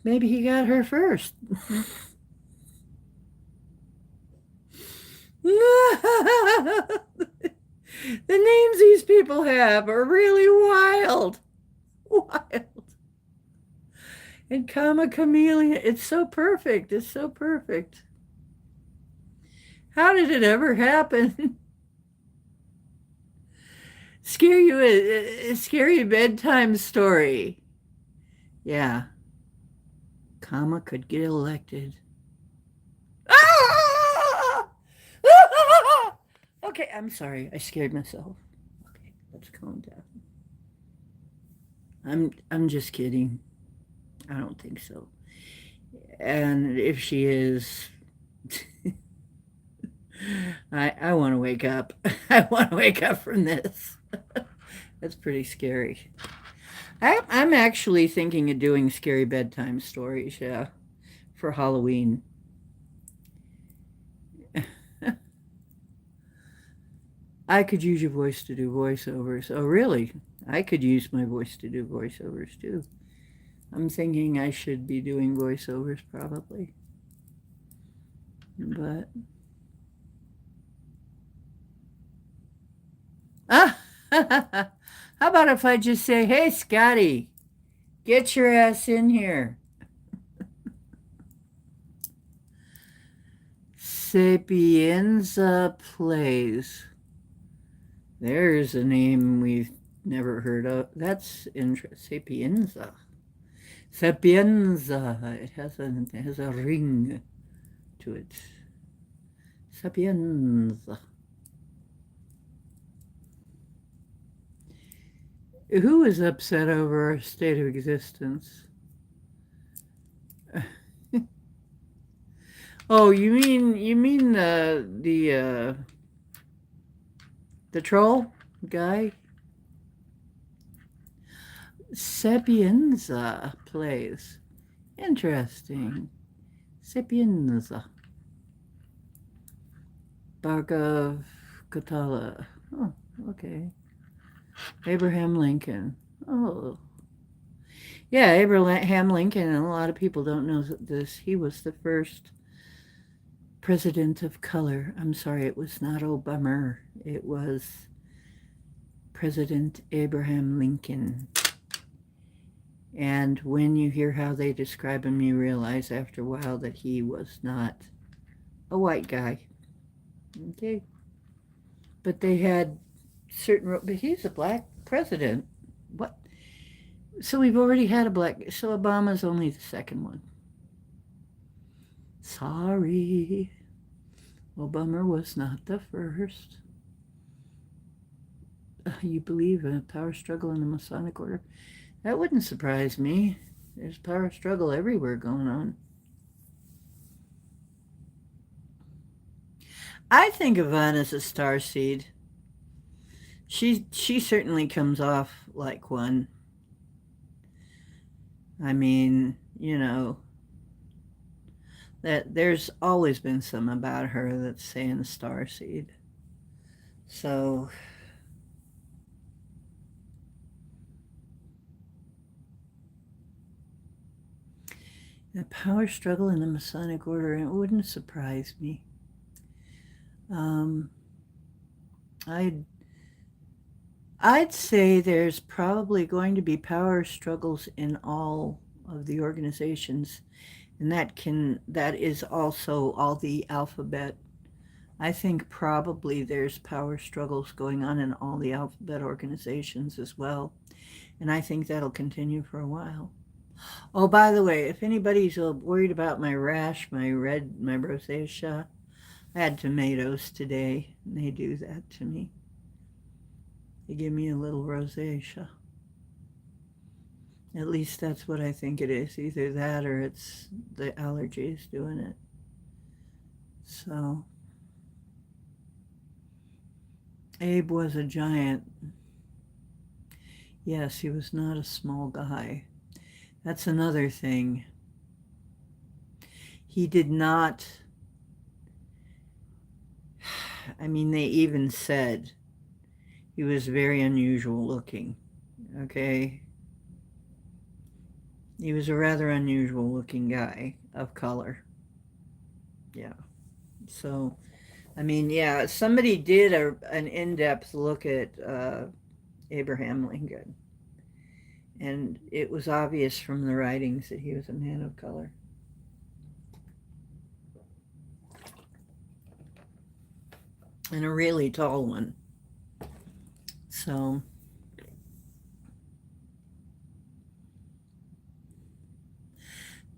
Maybe he got her first. The names these people have are really wild. Wild. And comma chameleon. It's so perfect. It's so perfect. How did it ever happen? Scary bedtime story. Yeah. Comma could get elected. Ah! Okay, I'm sorry. I scared myself. Okay, let's calm down. I'm just kidding. I don't think so. And if she is, I want to wake up. I want to wake up from this. That's pretty scary. I'm actually thinking of doing scary bedtime stories, yeah, for Halloween. I could use your voice to do voiceovers. Oh, really? I could use my voice to do voiceovers too. I'm thinking I should be doing voiceovers probably. But how about if I just say, "Hey, Scotty, get your ass in here." Sapienza Plays. There's a name we've never heard of. That's interesting. Sapienza. Sapienza. It has a ring to it. Sapienza. Who is upset over our state of existence? Oh, you mean the troll guy? Sapienza Plays. Interesting. Sapienza. Barkov Katala. Oh, okay. Abraham Lincoln. Oh. Yeah, Abraham Lincoln, and a lot of people don't know this. He was the first president of color. I'm sorry, it was not Obama. It was President Abraham Lincoln. And when you hear how they describe him, you realize after a while that he was not a white guy. Okay? But they had but he's a black president. What? So we've already had a black, so Obama's only the second one. Sorry. Obama was not the first. You believe in a power struggle in the Masonic order? That wouldn't surprise me. There's power struggle everywhere going on. I think Yvonne is a star seed. She certainly comes off like one. I mean, that there's always been some about her that's saying star seed. So A power struggle in the Masonic order, and it wouldn't surprise me. I'd I'd say there's probably going to be power struggles in all of the organizations, and that is also all the alphabet. I think probably there's power struggles going on in all the alphabet organizations as well, and I think that'll continue for a while. Oh, by the way, if anybody's worried about my rash, my rosacea, I had tomatoes today, and they do that to me. They give me a little rosacea. At least that's what I think it is. Either that or it's the allergies doing it. So, Abe was a giant. Yes, he was not a small guy. That's another thing. He did not, I mean, they even said he was very unusual looking. Okay? He was a rather unusual looking guy of color. Yeah. So, I mean, yeah, somebody did an in-depth look at Abraham Lincoln, and it was obvious from the writings that he was a man of color. And a really tall one. So,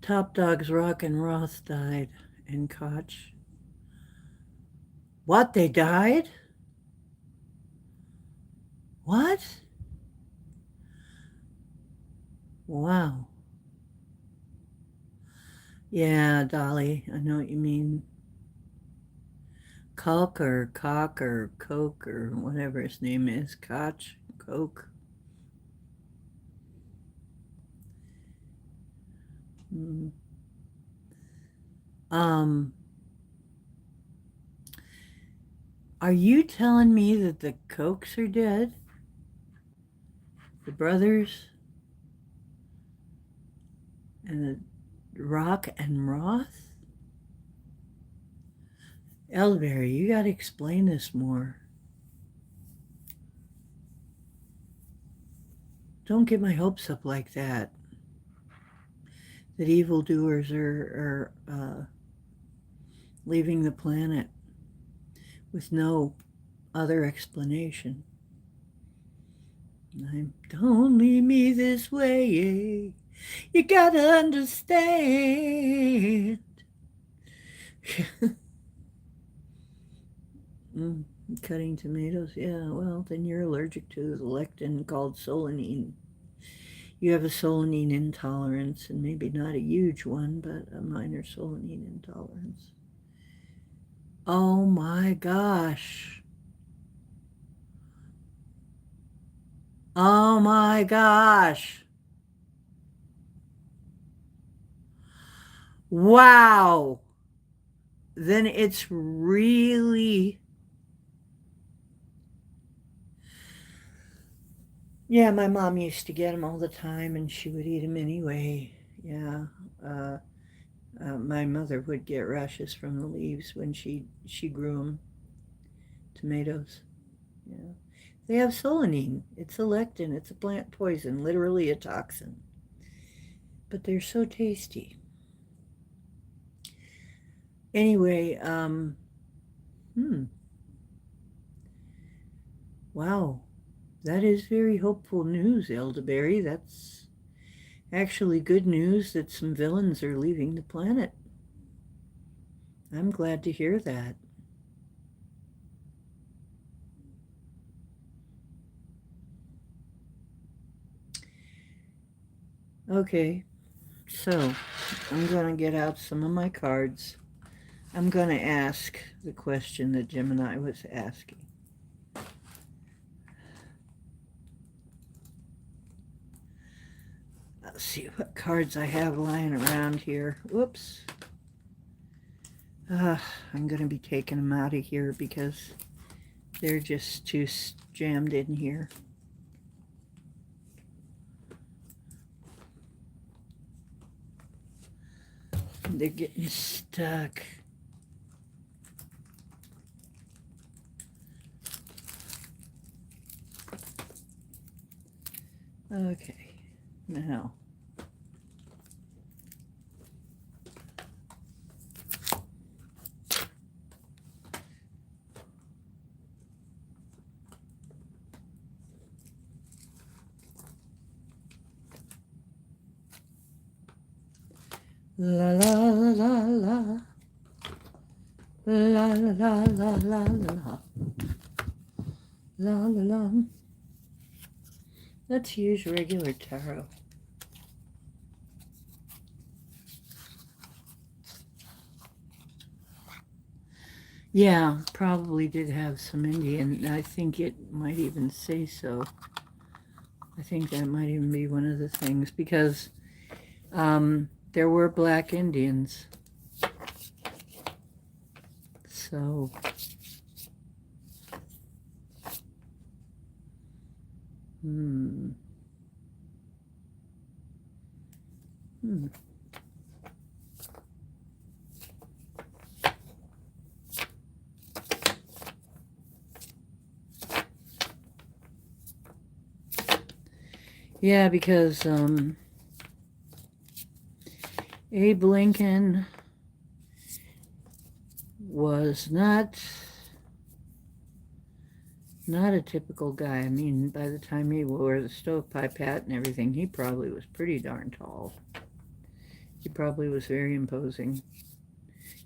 Top Dogs Rock and Roth died, and Koch. What? They died? What? Wow. Yeah, Dolly, I know what you mean. Coke or Cock or Coke or whatever his name is. Koch, Coke. Mm. Are you telling me that the Kochs are dead? The brothers? And the Rock and Roth? Elderberry, you got to explain this more. Don't get my hopes up like that. That evildoers are leaving the planet with no other explanation. Don't leave me this way. You gotta understand. Cutting tomatoes, yeah, well, then you're allergic to the lectin called solanine. You have a solanine intolerance, and maybe not a huge one, but a minor solanine intolerance. Oh my gosh. Oh my gosh. Wow. Then it's really... Yeah, my mom used to get them all the time, and she would eat them anyway. Yeah. My mother would get rashes from the leaves when she grew them. Tomatoes. Yeah. They have solanine. It's a lectin. It's a plant poison, literally a toxin. But they're so tasty. Anyway, wow. That is very hopeful news, Elderberry. That's actually good news that some villains are leaving the planet. I'm glad to hear that. Okay, so I'm going to get out some of my cards. I'm going to ask the question that Gemini was asking. Let's see what cards I have lying around here. Whoops. I'm going to be taking them out of here because they're just too jammed in here. They're getting stuck. Okay, now. La la la la. La la la la la la. La la la. Let's use regular tarot. Yeah, probably did have some Indian. I think it might even say so. I think that might even be one of the things because there were black Indians. So, hmm. Yeah, because Abe Lincoln was not a typical guy. I mean, by the time he wore the stovepipe hat and everything, he probably was pretty darn tall. He probably was very imposing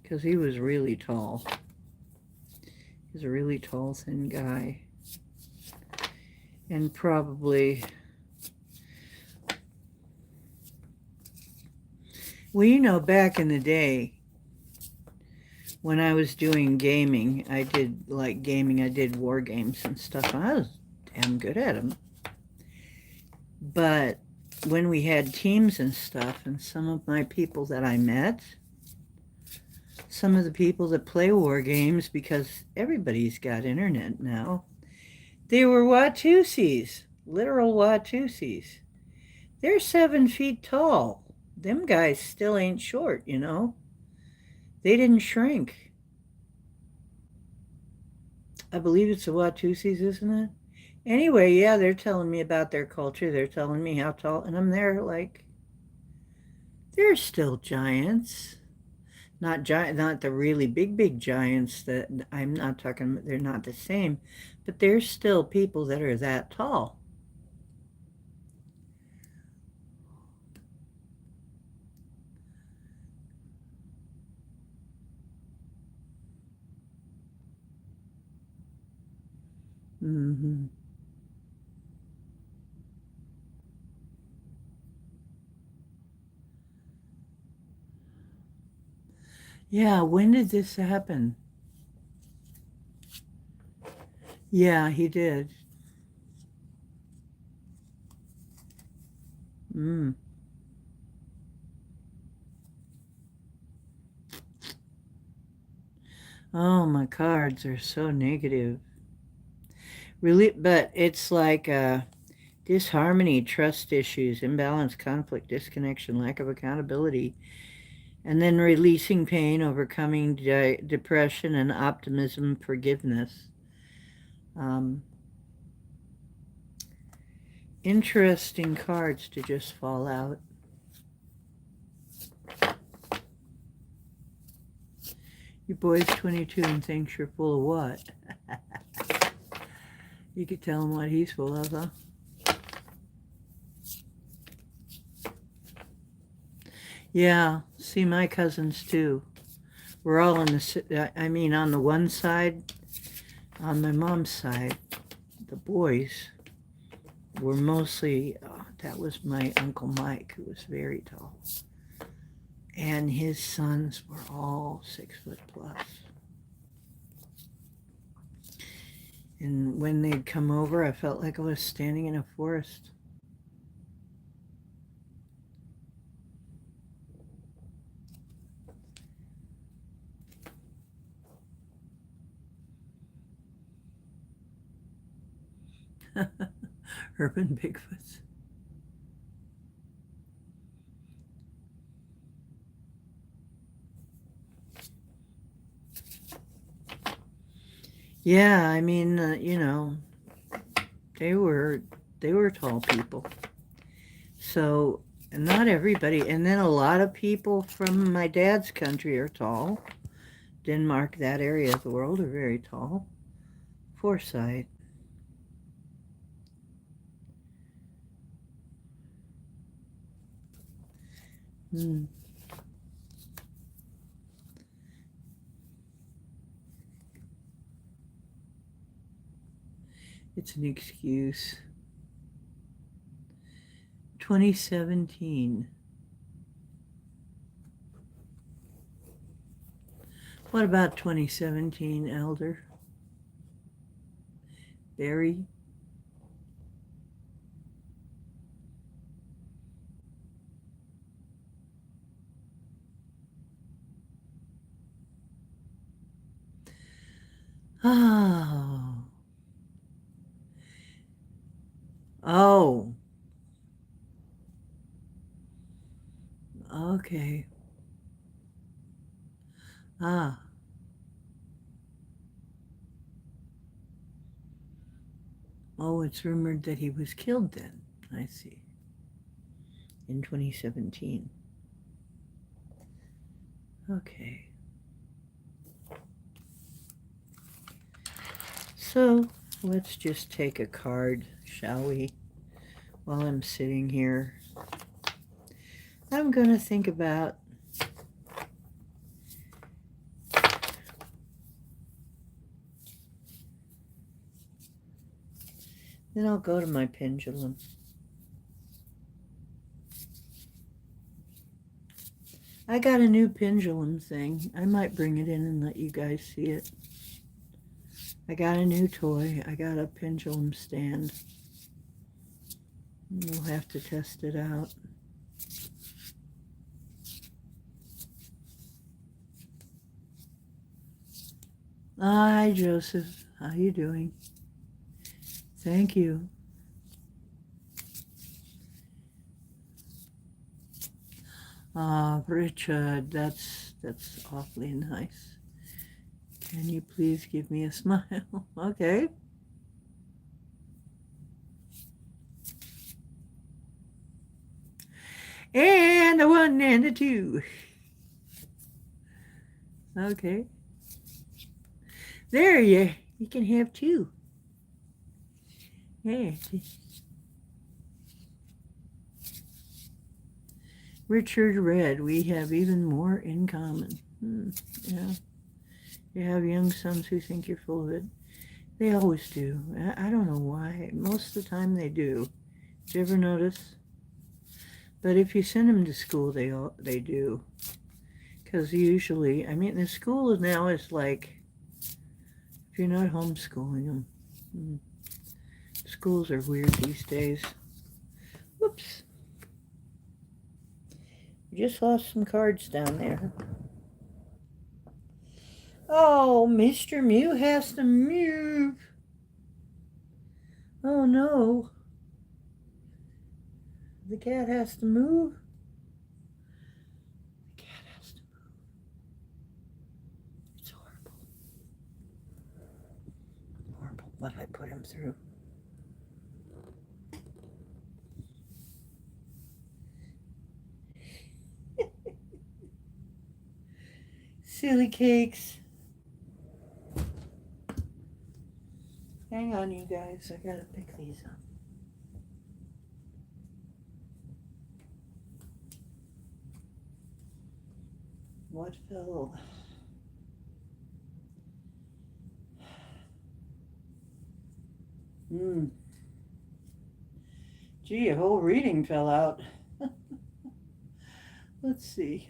because he was really tall. He's a really tall, thin guy. And probably, well, you know, back in the day, when I was doing gaming, I did war games and stuff. I was damn good at them. But when we had teams and stuff, and some of my people that I met, some of the people that play war games, because everybody's got internet now, they were Watusis, literal Watusis. They're 7 feet tall. Them guys still ain't short, you know. They didn't shrink. I believe it's the Watusis, isn't it? Anyway, yeah, they're telling me about their culture. They're telling me how tall, and I'm there like, they're still giants. Not giant, not the really big giants that I'm not talking. They're not the same, but there's still people that are that tall. Mm-hmm. Yeah, when did this happen? Yeah, he did. Mm. Oh, my cards are so negative. Really, but it's like disharmony, trust issues, imbalance, conflict, disconnection, lack of accountability, and then releasing pain, overcoming depression, and optimism, forgiveness. Um, Interesting cards to just fall out. Your boy's 22 and thinks you're full of what? You could tell him what he's full of, huh? Yeah, see my cousins too. We're all on on the one side, on my mom's side, the boys were mostly, that was my Uncle Mike, who was very tall. And his sons were all 6 foot plus. And when they'd come over, I felt like I was standing in a forest. Urban Bigfoots. Yeah, I mean, they were they were tall people. So not everybody, and then a lot of people from my dad's country are tall. Denmark, that area of the world, are very tall. Foresight. Hmm. It's an excuse. 2017. What about 2017, Elder? Barry? Oh. Oh. Okay. Ah. Oh, it's rumored that he was killed then. I see. In 2017. Okay. So, let's just take a card, shall we? While I'm sitting here, I'm going to think about then I'll go to my pendulum. I got a new pendulum thing. I might bring it in and let you guys see it. I got a new toy. I got a pendulum stand. We'll have to test it out. Hi, Joseph. How you doing? Thank you. Richard, that's awfully nice. Can you please give me a smile? Okay. And a one and a two. Okay. There you can have two. Yeah. Richard Red, we have even more in common. Yeah. You have young sons who think you're full of it. They always do. I don't know why. Most of the time they do. Did you ever notice? But if you send them to school, they do. Because usually, I mean, the school now is like, if you're not homeschooling them, schools are weird these days. Whoops. We just lost some cards down there. Oh, Mr. Mew has to move. Oh no. The cat has to move. The cat has to move. It's horrible. Horrible what I put him through. Silly cakes. Hang on, you guys. I gotta pick these up. What fell? Gee, a whole reading fell out. Let's see.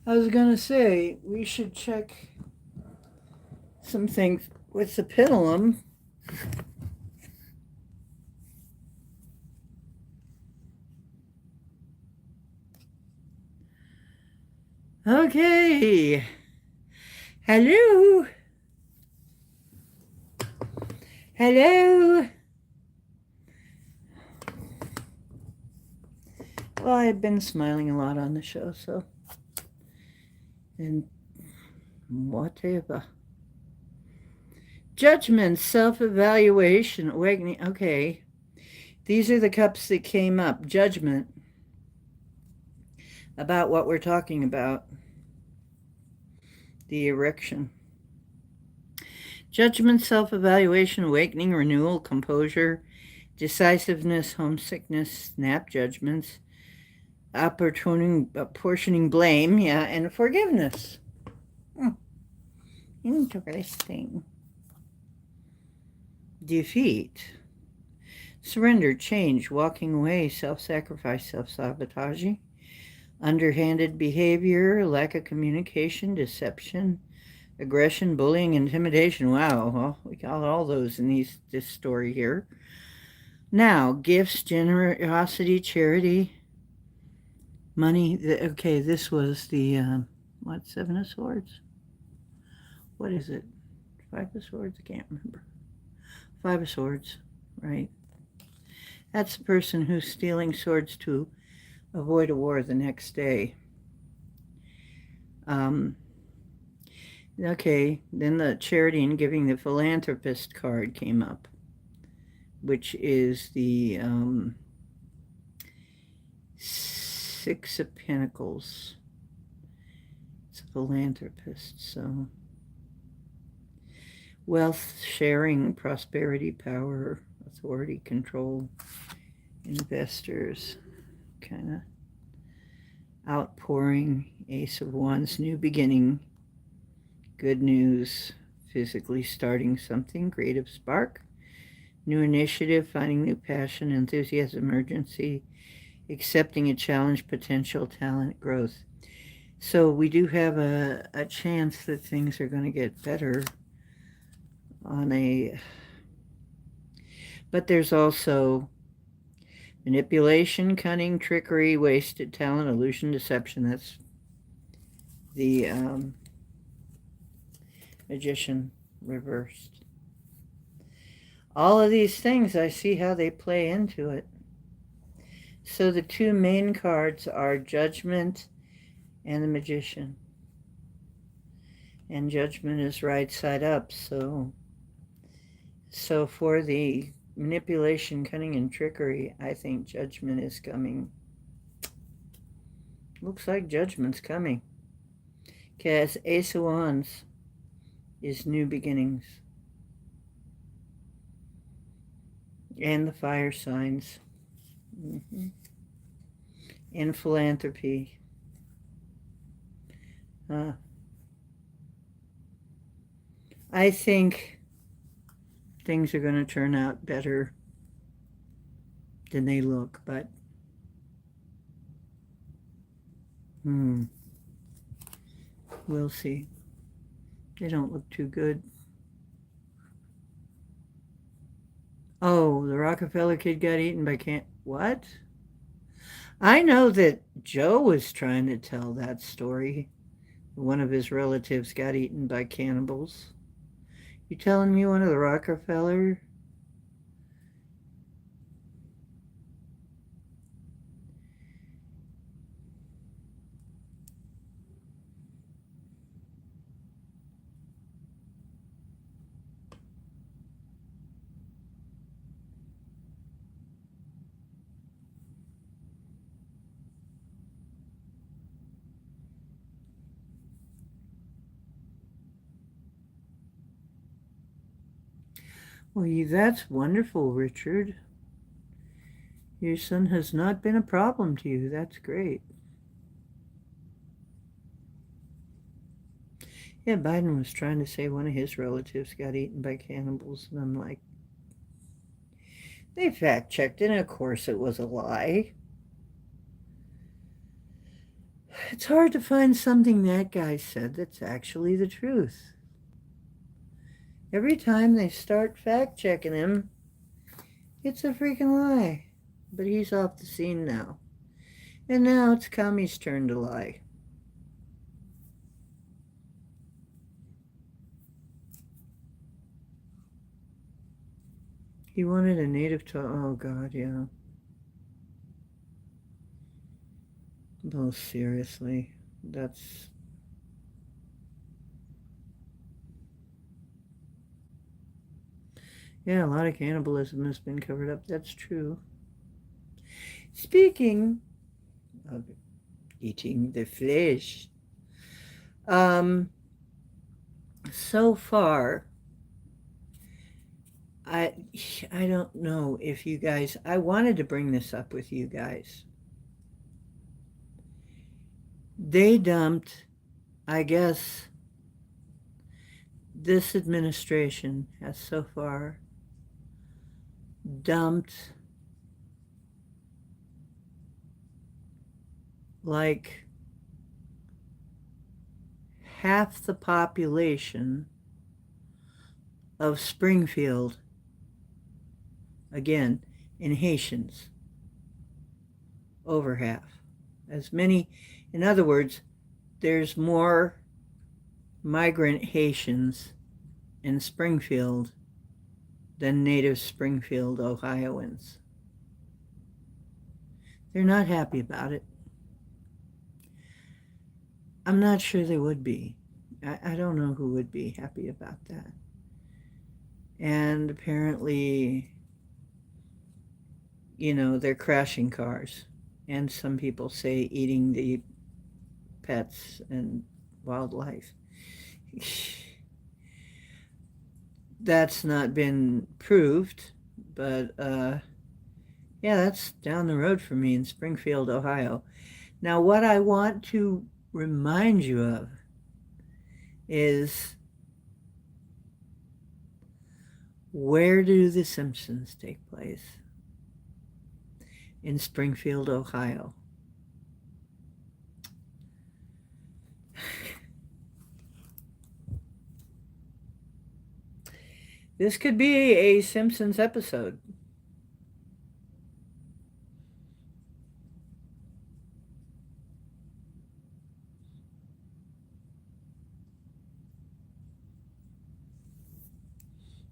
I was gonna say we should check some things with the pendulum. Okay. Hello. Hello. Well, I've been smiling a lot on the show, so. And Whatever. Judgment, self-evaluation, awakening. Okay. These are the cups that came up. Judgment about what we're talking about. The erection. Judgment, self-evaluation, awakening, renewal, composure, decisiveness, homesickness, snap judgments, apportioning blame, yeah, and forgiveness. Interesting. Defeat. Surrender, change, walking away, self-sacrifice, self-sabotaging, underhanded behavior, lack of communication, deception, aggression, bullying, intimidation. Wow, well, we got all those in this story here. Now, gifts, generosity, charity, money. Okay, this was the, Seven of Swords? What is it? Five of Swords? I can't remember. Five of Swords, right. That's the person who's stealing swords to avoid a war the next day. Okay, then the charity and giving, the philanthropist card came up, which is the Six of Pentacles. It's a philanthropist, so wealth, sharing, prosperity, power, authority, control, investors, kind of outpouring, Ace of Wands, new beginning, good news, physically starting something, creative spark, new initiative, finding new passion, enthusiasm, urgency, accepting a challenge, potential, talent, growth. So we do have a chance that things are going to get better but there's also manipulation, cunning, trickery, wasted talent, illusion, deception. That's the Magician reversed. All of these things, I see how they play into it. So the two main cards are Judgment and the Magician. And Judgment is right side up, so for the manipulation, cunning, and trickery, I think Judgment is coming. Looks like Judgment's coming. Because Ace of Wands is new beginnings. And the fire signs. And philanthropy. I think things are going to turn out better than they look, but we'll see. They don't look too good. Oh, the Rockefeller kid got eaten by what? I know that Joe was trying to tell that story. One of his relatives got eaten by cannibals. You telling me one of the Rockefeller? Well, that's wonderful, Richard. Your son has not been a problem to you. That's great. Yeah, Biden was trying to say one of his relatives got eaten by cannibals, and I'm like, they fact-checked it, and of course it was a lie. It's hard to find something that guy said that's actually the truth. Every time they start fact-checking him, it's a freaking lie. But he's off the scene now. And now it's Kami's turn to lie. He wanted a native to... Oh, God, yeah. Oh, seriously. That's... Yeah, a lot of cannibalism has been covered up. That's true. Speaking of eating the flesh, um, so far, I I don't know if you guys. I wanted to bring this up with you guys. They dumped, I guess, this administration has so far dumped like half the population of Springfield, again, in Haitians. Over half. As many, in other words, there's more migrant Haitians in Springfield than native Springfield Ohioans. They're not happy about it. I'm not sure they would be. I don't know who would be happy about that. And apparently, they're crashing cars. And some people say eating the pets and wildlife. That's not been proved, but yeah, that's down the road for me in Springfield, Ohio. Now, what I want to remind you of is, where do the Simpsons take place? In Springfield, Ohio. This could be a Simpsons episode.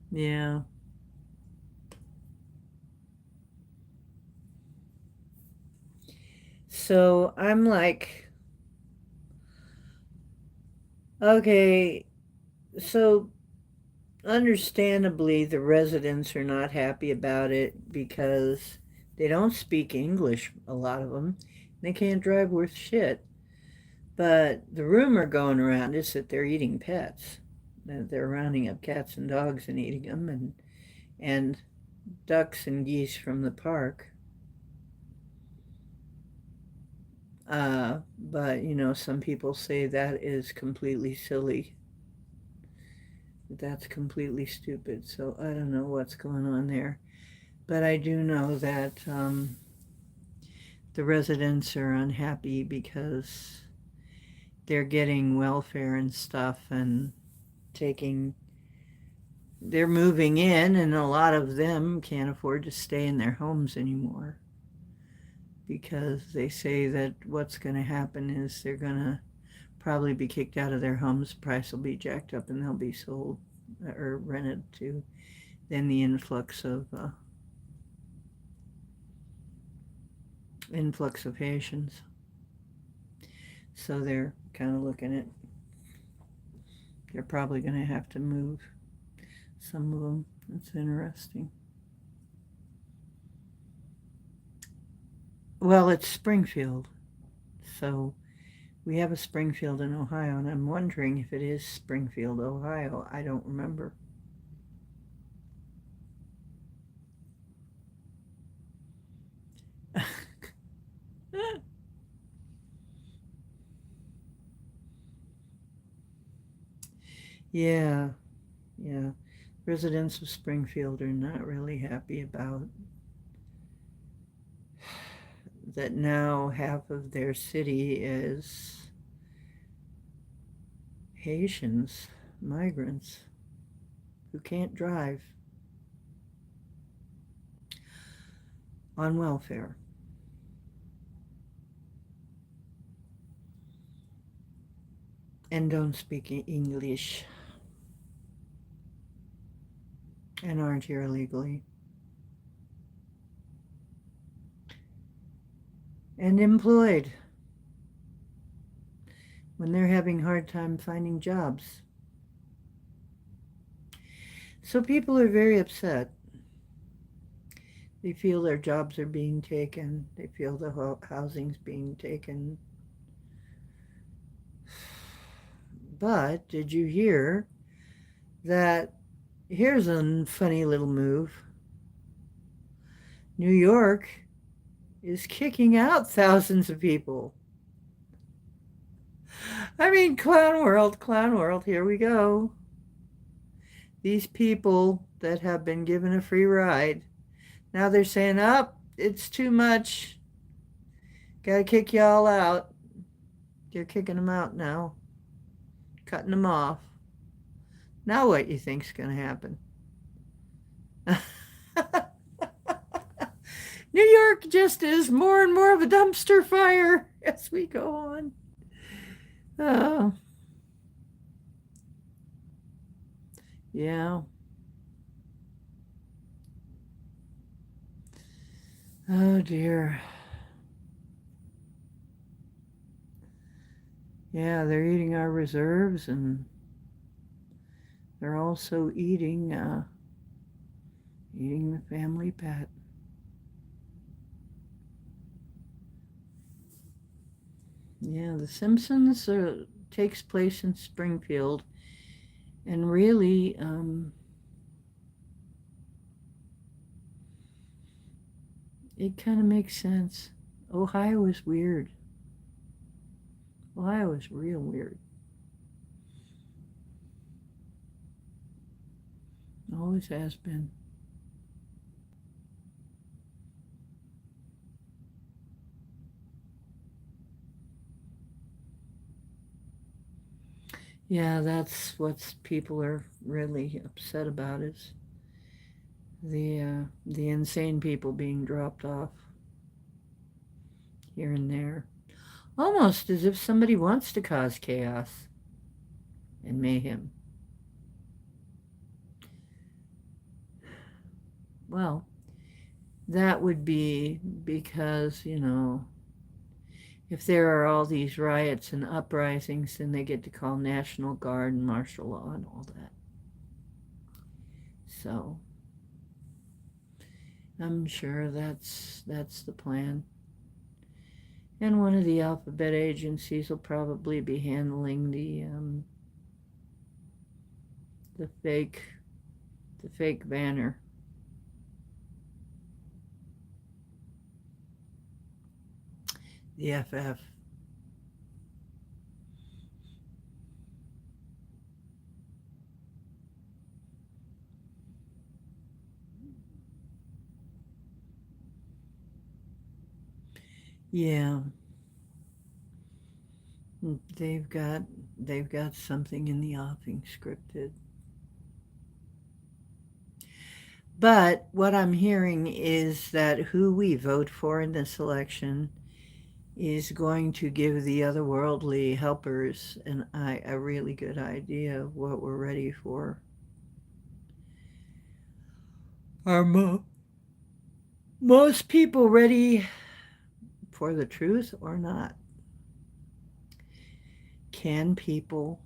Yeah. So I'm like, okay, so understandably the residents are not happy about it because they don't speak English, a lot of them. They can't drive worth shit. But the rumor going around is that they're eating pets. That they're rounding up cats and dogs and eating them, and ducks and geese from the park. But some people say that is completely silly. That's completely stupid. So I don't know what's going on there. But I do know that the residents are unhappy because they're getting welfare and stuff and taking they're moving in, and a lot of them can't afford to stay in their homes anymore because they say that what's going to happen is they're going to probably be kicked out of their homes, price will be jacked up, and they'll be sold or rented to then the influx of Haitians. So they're kind of looking at, they're probably going to have to move some of them. That's interesting. Well, it's Springfield. So we have a Springfield in Ohio, and I'm wondering if it is Springfield, Ohio. I don't remember. Yeah, yeah. Residents of Springfield are not really happy about that now half of their city is Haitians, migrants, who can't drive on welfare. And don't speak English and aren't here illegally. And employed when they're having a hard time finding jobs. So people are very upset. They feel their jobs are being taken. They feel the housing's being taken. But did you hear that? Here's a funny little move. New York is kicking out thousands of people. I mean, clown world, here we go. These people that have been given a free ride, now they're saying, up, it's too much. Gotta kick y'all out. They're kicking them out now, cutting them off. Now what you think's gonna happen? New York just is more and more of a dumpster fire as we go on. Oh, yeah. Oh dear. Yeah, they're eating our reserves, and they're also eating the family pet. Yeah, The Simpsons takes place in Springfield, and really, it kind of makes sense. Ohio is weird. Ohio is real weird. Always has been. Yeah, that's what people are really upset about is the insane people being dropped off here and there. Almost as if somebody wants to cause chaos and mayhem. Well, that would be because, if there are all these riots and uprisings, then they get to call National Guard and martial law and all that. So I'm sure that's the plan. And one of the alphabet agencies will probably be handling the fake banner. The FF. Yeah, they've got they've got something in the offing scripted. But what I'm hearing is that who we vote for in this election is going to give the otherworldly helpers a really good idea of what we're ready for. Are most people ready for the truth or not? Can people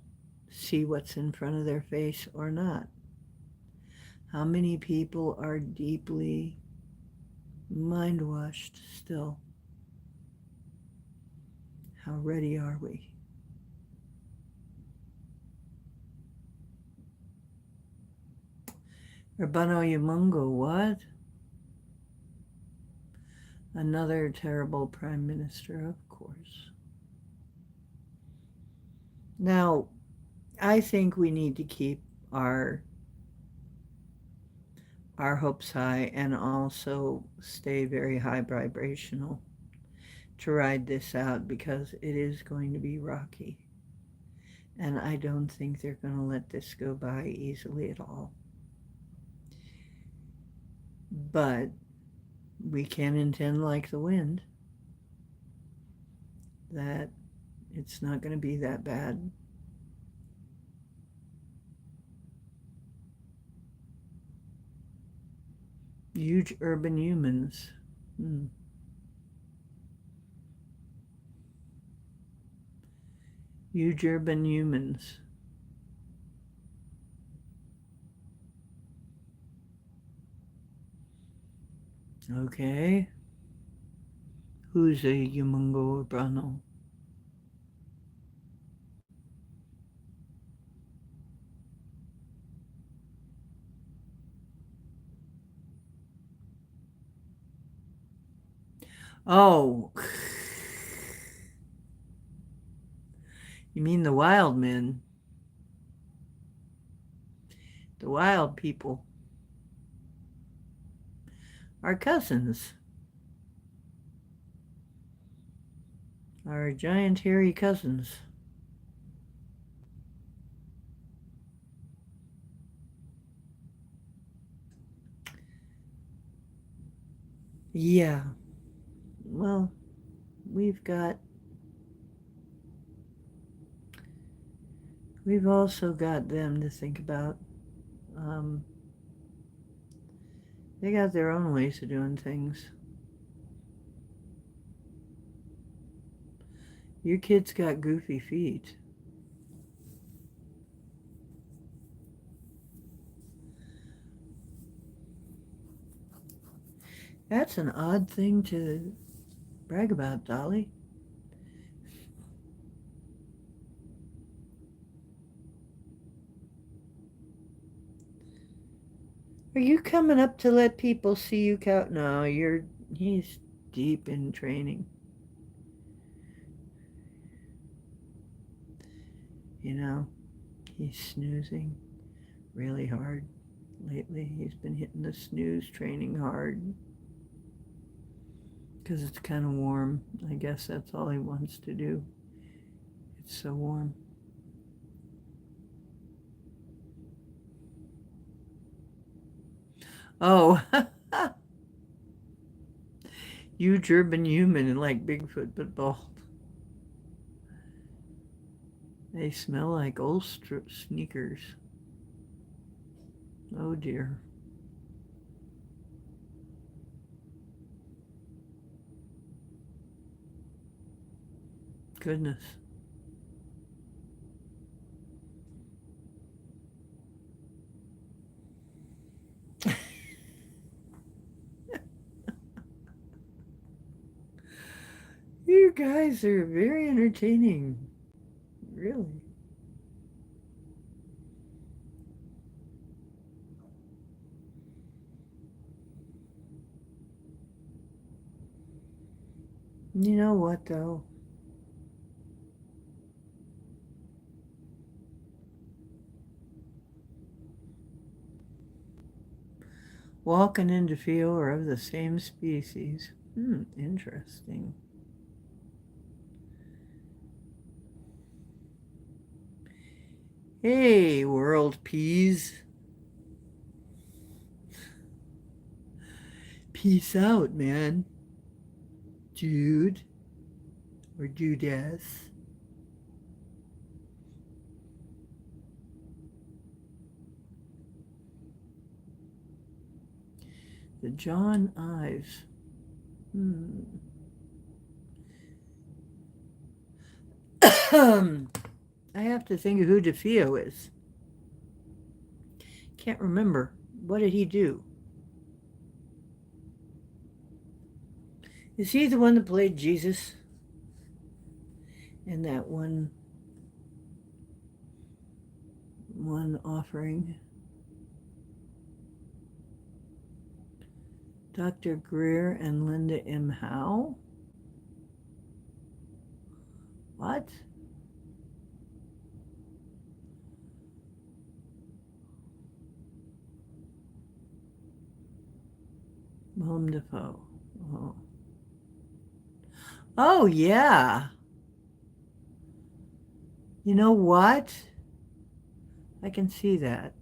see what's in front of their face or not? How many people are deeply mind washed still? How ready are we? Urbano Yumungo, what? Another terrible prime minister, of course. Now, I think we need to keep our hopes high and also stay very high vibrational to ride this out because it is going to be rocky. And I don't think they're going to let this go by easily at all. But we can intend like the wind that it's not going to be that bad. Huge urban humans. Huge urban humans. Okay. Who's a Yumungo Brano? Oh, you mean the wild men, the wild people, our cousins, our giant hairy cousins. Yeah, well, we've got, we've also got them to think about. Um, they got their own ways of doing things. Your kid's got goofy feet. That's an odd thing to brag about, Dolly. Are you coming up to let people see you count? No, he's deep in training. You know, he's snoozing really hard lately. He's been hitting the snooze training hard because it's kind of warm. I guess that's all he wants to do. It's so warm. Oh, you German human and like Bigfoot but bald. They smell like old sneakers. Oh dear. Goodness. You guys are very entertaining. Really. You know what, though? Walking and DeFeo are of the same species. Interesting. Hey, world peas. Peace out, man. Dude. Or dudess. The John Ives. I have to think of who DeFeo is. Can't remember. What did he do? Is he the one that played Jesus in that one offering? Dr. Greer and Linda M. Howe? What? Willem Dafoe. Oh. Oh, yeah. You know what? I can see that.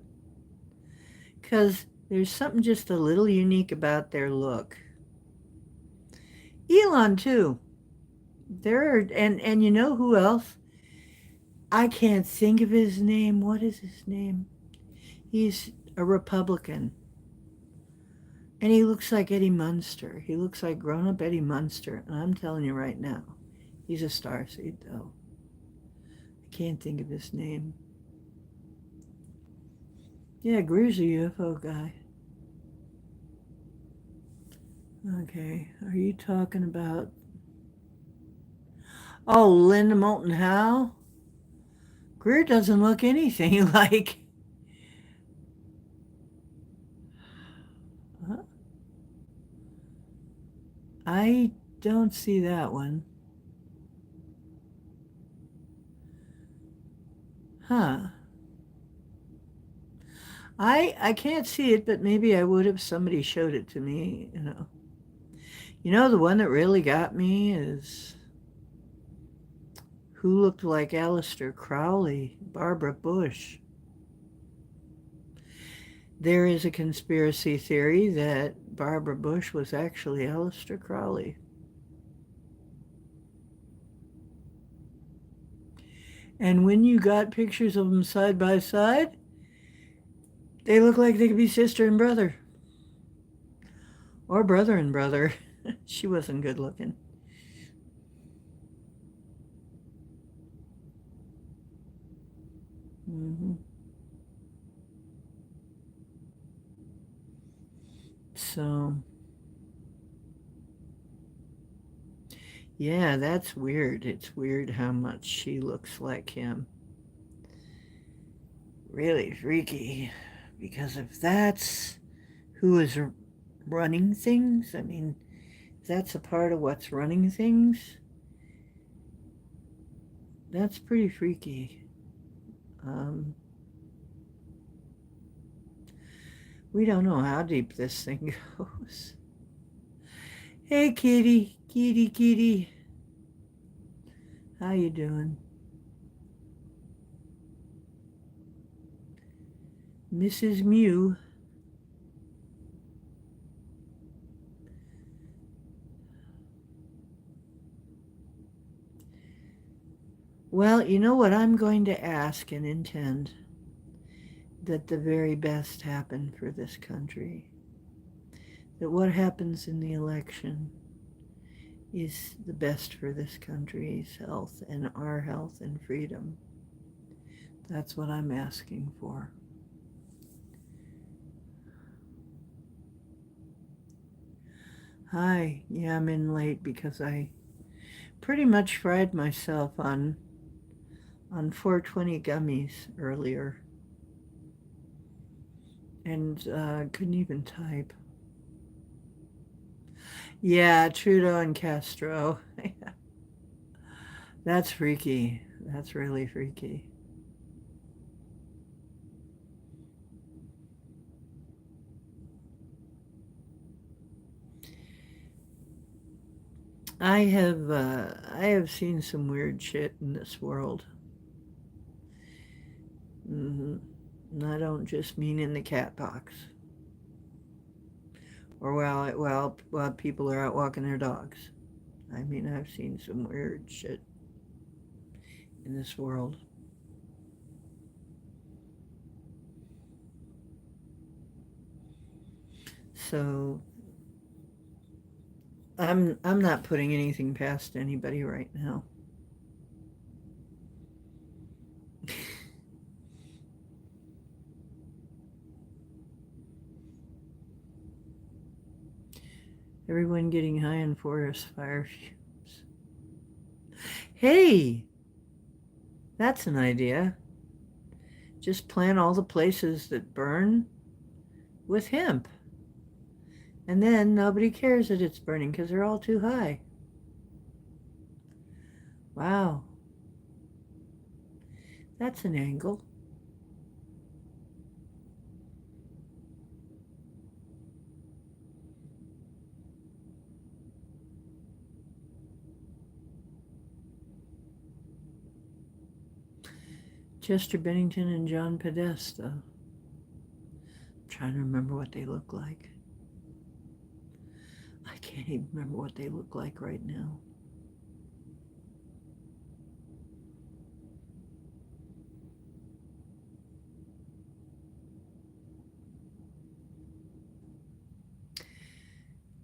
Because there's something just a little unique about their look. Elon, too. And you know who else? I can't think of his name. What is his name? He's a Republican. And he looks like Eddie Munster. He looks like grown-up Eddie Munster. And I'm telling you right now, he's a starseed, though. I can't think of his name. Yeah, Greer's a UFO guy. Okay, are you talking about... Oh, Linda Moulton Howe? Greer doesn't look anything like... Huh? I don't see that one. Huh. I can't see it, but maybe I would if somebody showed it to me, you know. You know, the one that really got me is who looked like Aleister Crowley, Barbara Bush. There is a conspiracy theory that Barbara Bush was actually Aleister Crowley. And when you got pictures of them side by side, they look like they could be sister and brother. Or brother and brother. She wasn't good looking. Mm-hmm. So, yeah, that's weird. It's weird how much she looks like him. Really freaky. Because if that's who is running things, I mean, if that's a part of what's running things, that's pretty freaky. Um, we don't know how deep this thing goes. Hey, kitty, kitty, kitty. How you doing? Mrs. Mew. Well, you know what I'm going to ask and intend? That the very best happen for this country. That what happens in the election is the best for this country's health and our health and freedom. That's what I'm asking for. Hi. Yeah, I'm in late because I pretty much fried myself on 420 gummies earlier and couldn't even type. Yeah, Trudeau and Castro. That's freaky. That's really freaky. I have seen some weird shit in this world. Hmm. And I don't just mean in the cat box, or while people are out walking their dogs. I mean, I've seen some weird shit in this world. So I'm not putting anything past anybody right now. Everyone getting high in forest fire fumes. Hey, that's an idea. Just plan all the places that burn with hemp. And then nobody cares that it's burning because they're all too high. Wow, that's an angle. Chester Bennington and John Podesta. I'm trying to remember what they look like. I can't even remember what they look like right now.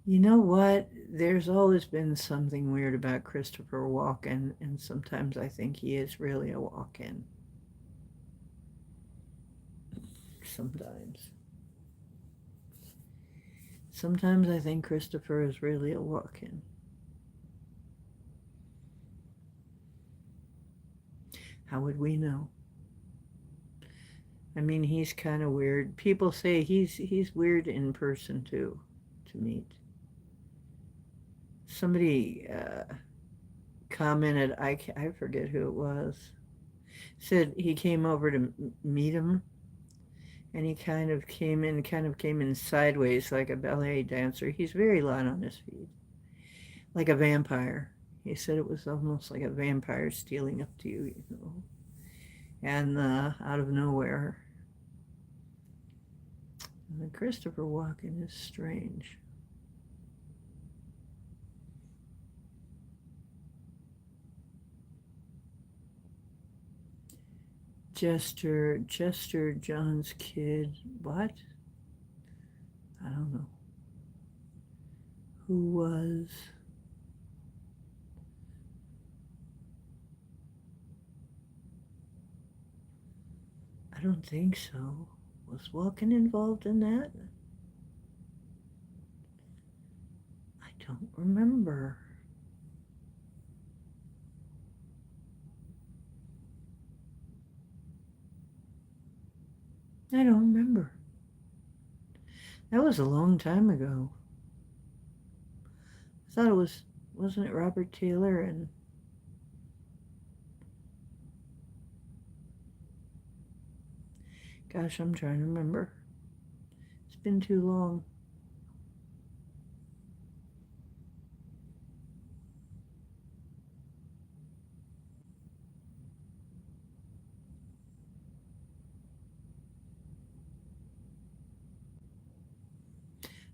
You know what? There's always been something weird about Christopher Walken, and sometimes I think he is really a walk-in. Sometimes. Sometimes I think Christopher is really a walk-in. How would we know? I mean, he's kind of weird. People say he's weird in person too, to meet. Somebody commented, I forget who it was, said he came over to meet him, and he kind of came in sideways like a ballet dancer. He's very light on his feet, like a vampire. He said it was almost like a vampire stealing up to you, you know, and out of nowhere. And Christopher Walken is strange. Jester John's kid. What? I don't know. Who was? I don't think so. Was Walken involved in that? I don't remember. I don't remember. That was a long time ago. I thought it was, wasn't it Robert Taylor and gosh, I'm trying to remember. It's been too long.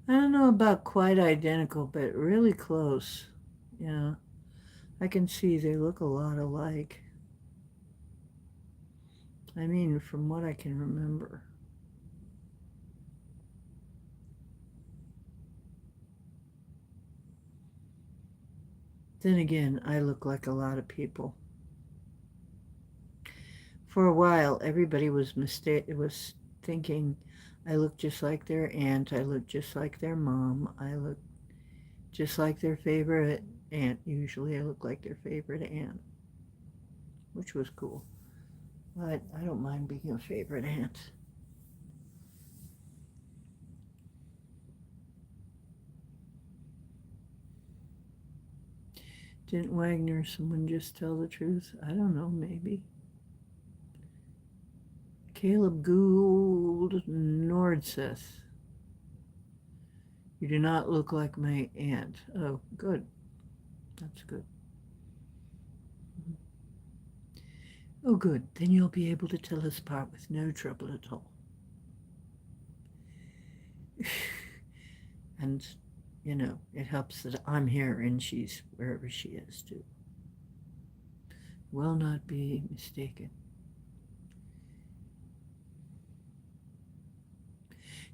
I don't know about quite identical, but really close. Yeah, I can see they look a lot alike. I mean, from what I can remember. Then again, I look like a lot of people. For a while, everybody was thinking I look just like their aunt, I look just like their mom, I look just like their favorite aunt. Usually I look like their favorite aunt, which was cool. But I don't mind being a favorite aunt. Didn't Wagner, someone just tell the truth? I don't know, maybe. Caleb Gould Nordseth. You do not look like my aunt. Oh, good. That's good. Oh, good. Then you'll be able to tell us apart with no trouble at all. And, you know, it helps that I'm here and she's wherever she is, too. Will not be mistaken.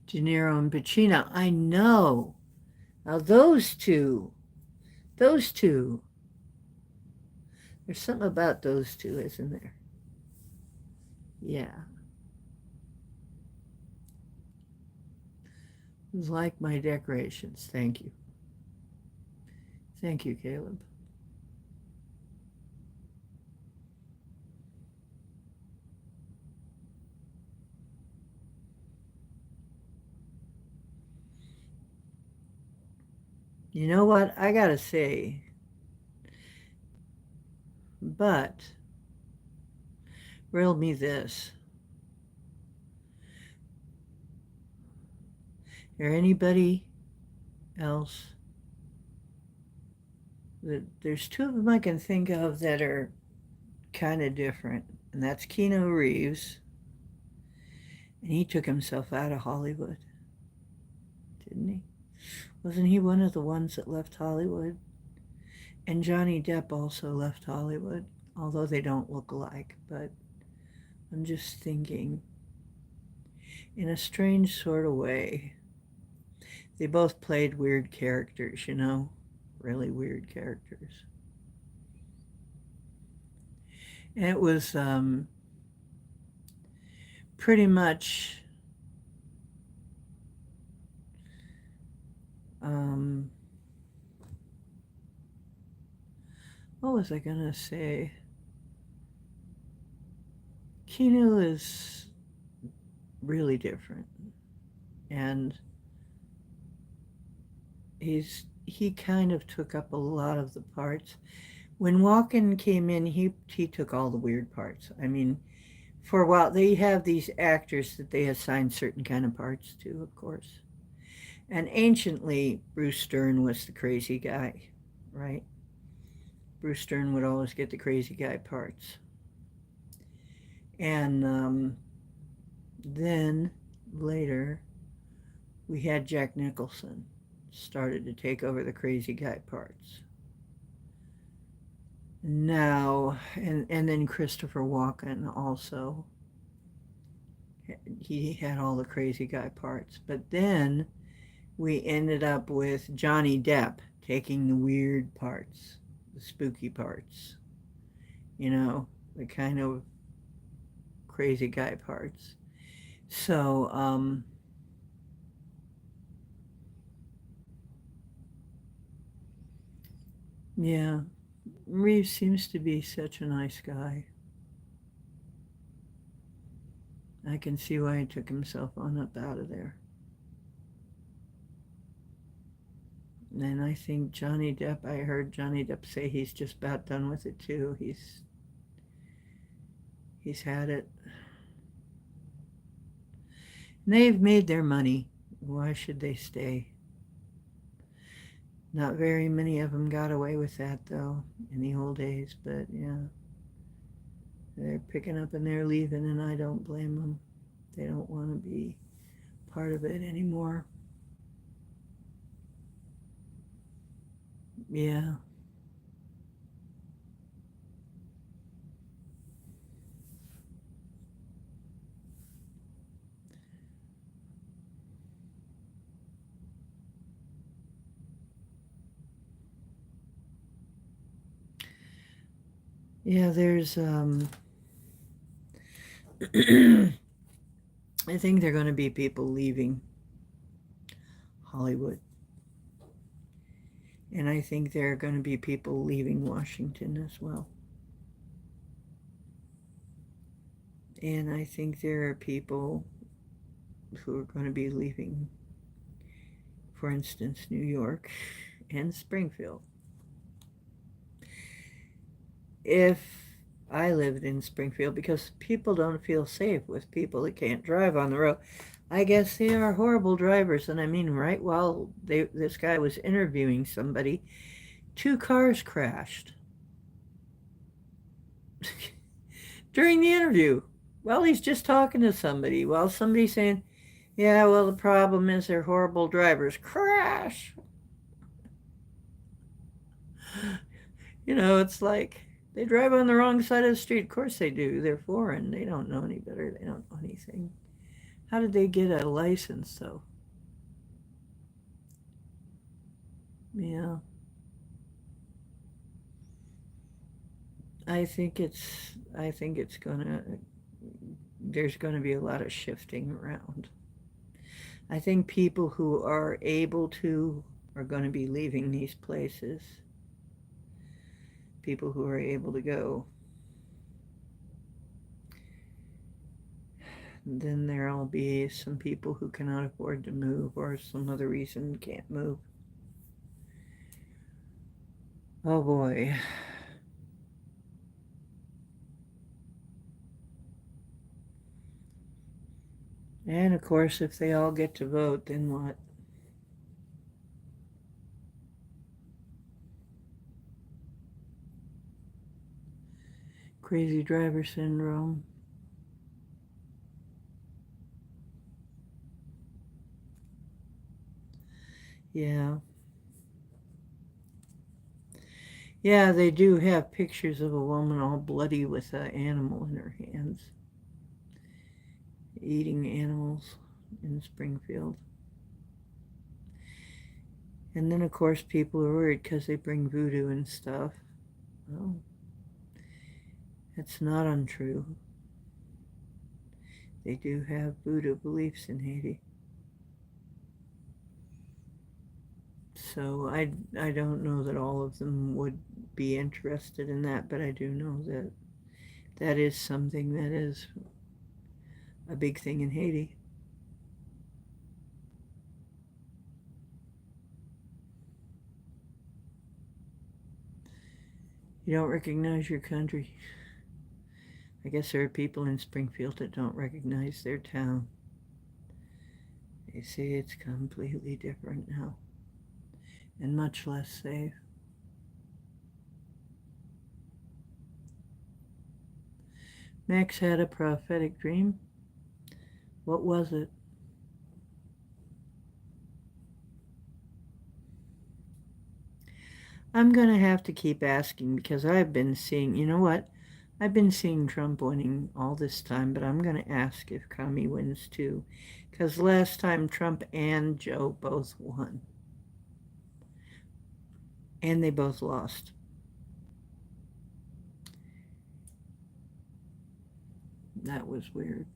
De Niro and Pacino. I know. Now, those two. There's something about those two, isn't there? Yeah. Like my decorations. Thank you. Thank you, Caleb. You know what? I gotta say, but riddle me this. Or anybody else there's two of them I can think of that are kind of different, and that's Keanu Reeves, and he took himself out of Hollywood, didn't he? Wasn't he one of the ones that left Hollywood? And Johnny Depp also left Hollywood, although they don't look alike, but I'm just thinking, in a strange sort of way, they both played weird characters, you know, really weird characters. And it was pretty much Um, what was I gonna say? Keanu is really different, and he kind of took up a lot of the parts. When Walken came in, he took all the weird parts. I mean, for a while they have these actors that they assign certain kind of parts to, of course. And anciently, Bruce Stern was the crazy guy, right? Bruce Stern would always get the crazy guy parts. And then later, we had Jack Nicholson started to take over the crazy guy parts. Now, and then Christopher Walken also. He had all the crazy guy parts. But then we ended up with Johnny Depp taking the weird parts, the spooky parts, you know, the kind of crazy guy parts. So, yeah, Reeves seems to be such a nice guy. I can see why he took himself on up out of there. And I think Johnny Depp, I heard Johnny Depp say he's just about done with it too. He's had it. And they've made their money. Why should they stay? Not very many of them got away with that though in the old days, but yeah. They're picking up and they're leaving, and I don't blame them. They don't want to be part of it anymore. Yeah. Yeah, there's I think there are going to be people leaving Hollywood. And I think there are going to be people leaving Washington as well. And I think there are people who are going to be leaving, for instance, New York and Springfield. If I lived in Springfield, because people don't feel safe with people that can't drive on the road. I guess they are horrible drivers. And I mean, right while this guy was interviewing somebody, two cars crashed during the interview while he's just talking to somebody, while somebody's saying, yeah, well, the problem is they're horrible drivers. Crash! You know, it's like they drive on the wrong side of the street. Of course they do. They're foreign. They don't know any better. They don't know anything. How did they get a license, though? Yeah. I think it's gonna, there's gonna be a lot of shifting around. I think people who are able to are gonna be leaving these places. People who are able to go. Then there'll be some people who cannot afford to move or some other reason can't move. Oh boy. And of course, if they all get to vote, then what? Crazy driver syndrome. Yeah. Yeah, they do have pictures of a woman all bloody with an animal in her hands, eating animals in Springfield. And then, of course, people are worried because they bring voodoo and stuff. Well, it's not untrue. They do have voodoo beliefs in Haiti. So I don't know that all of them would be interested in that, but I do know that that is something that is a big thing in Haiti. You don't recognize your country. I guess there are people in Springfield that don't recognize their town. They say it's completely different now and much less safe. Max had a prophetic dream. What was it? I'm going to have to keep asking because I've been seeing, you know what? I've been seeing Trump winning all this time, but I'm going to ask if Kami wins too. Because last time Trump and Joe both won. And they both lost. That was weird.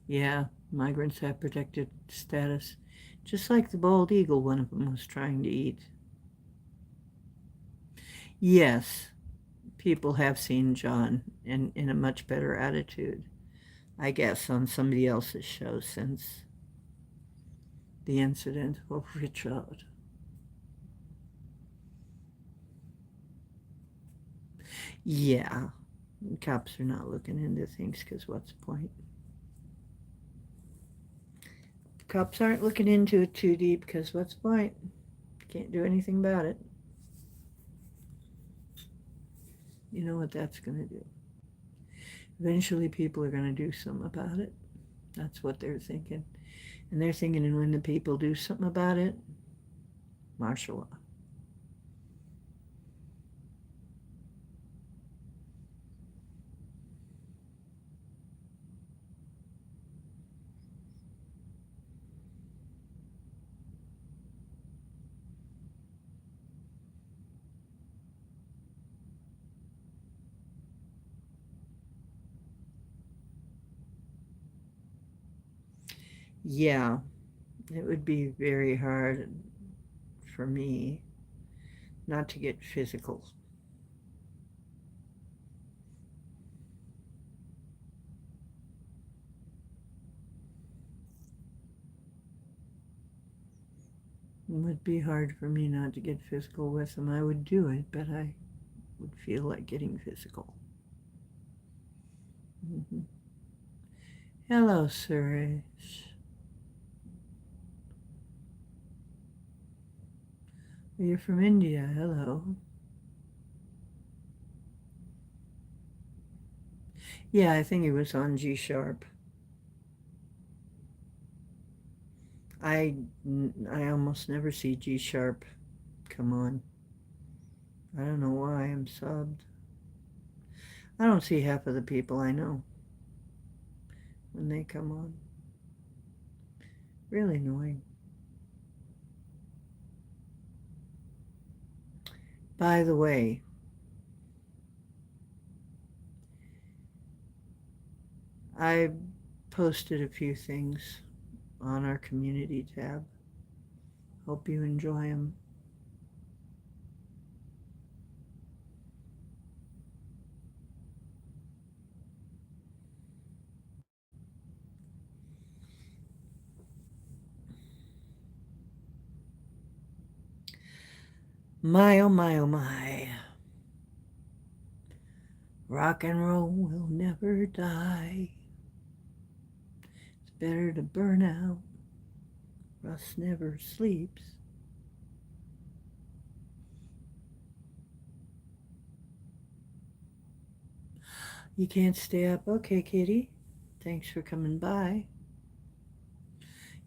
Yeah, migrants have protected status. Just like the bald eagle one of them was trying to eat. Yes, people have seen John in a much better attitude, I guess, on somebody else's show since the incident of Richard. Yeah, cops are not looking into things because what's the point? Cops aren't looking into it too deep because what's the point? Can't do anything about it. You know what that's going to do? Eventually people are going to do something about it. That's what they're thinking. And they're thinking, and when the people do something about it, martial law. Yeah, it would be very hard for me not to get physical. It would be hard for me not to get physical with them. I would do it, but I would feel like getting physical. Mm-hmm. Hello, Suresh. You're from India. Hello. Yeah, I think it was on G sharp. I I almost never see G sharp come on. I don't know why I'm subbed. I don't see half of the people I know when they come on. Really annoying. By the way, I posted a few things on our community tab. Hope you enjoy them. My oh my oh my. Rock and roll will never die. It's better to burn out. Russ never sleeps. You can't stay up. Okay, kitty. Thanks for coming by.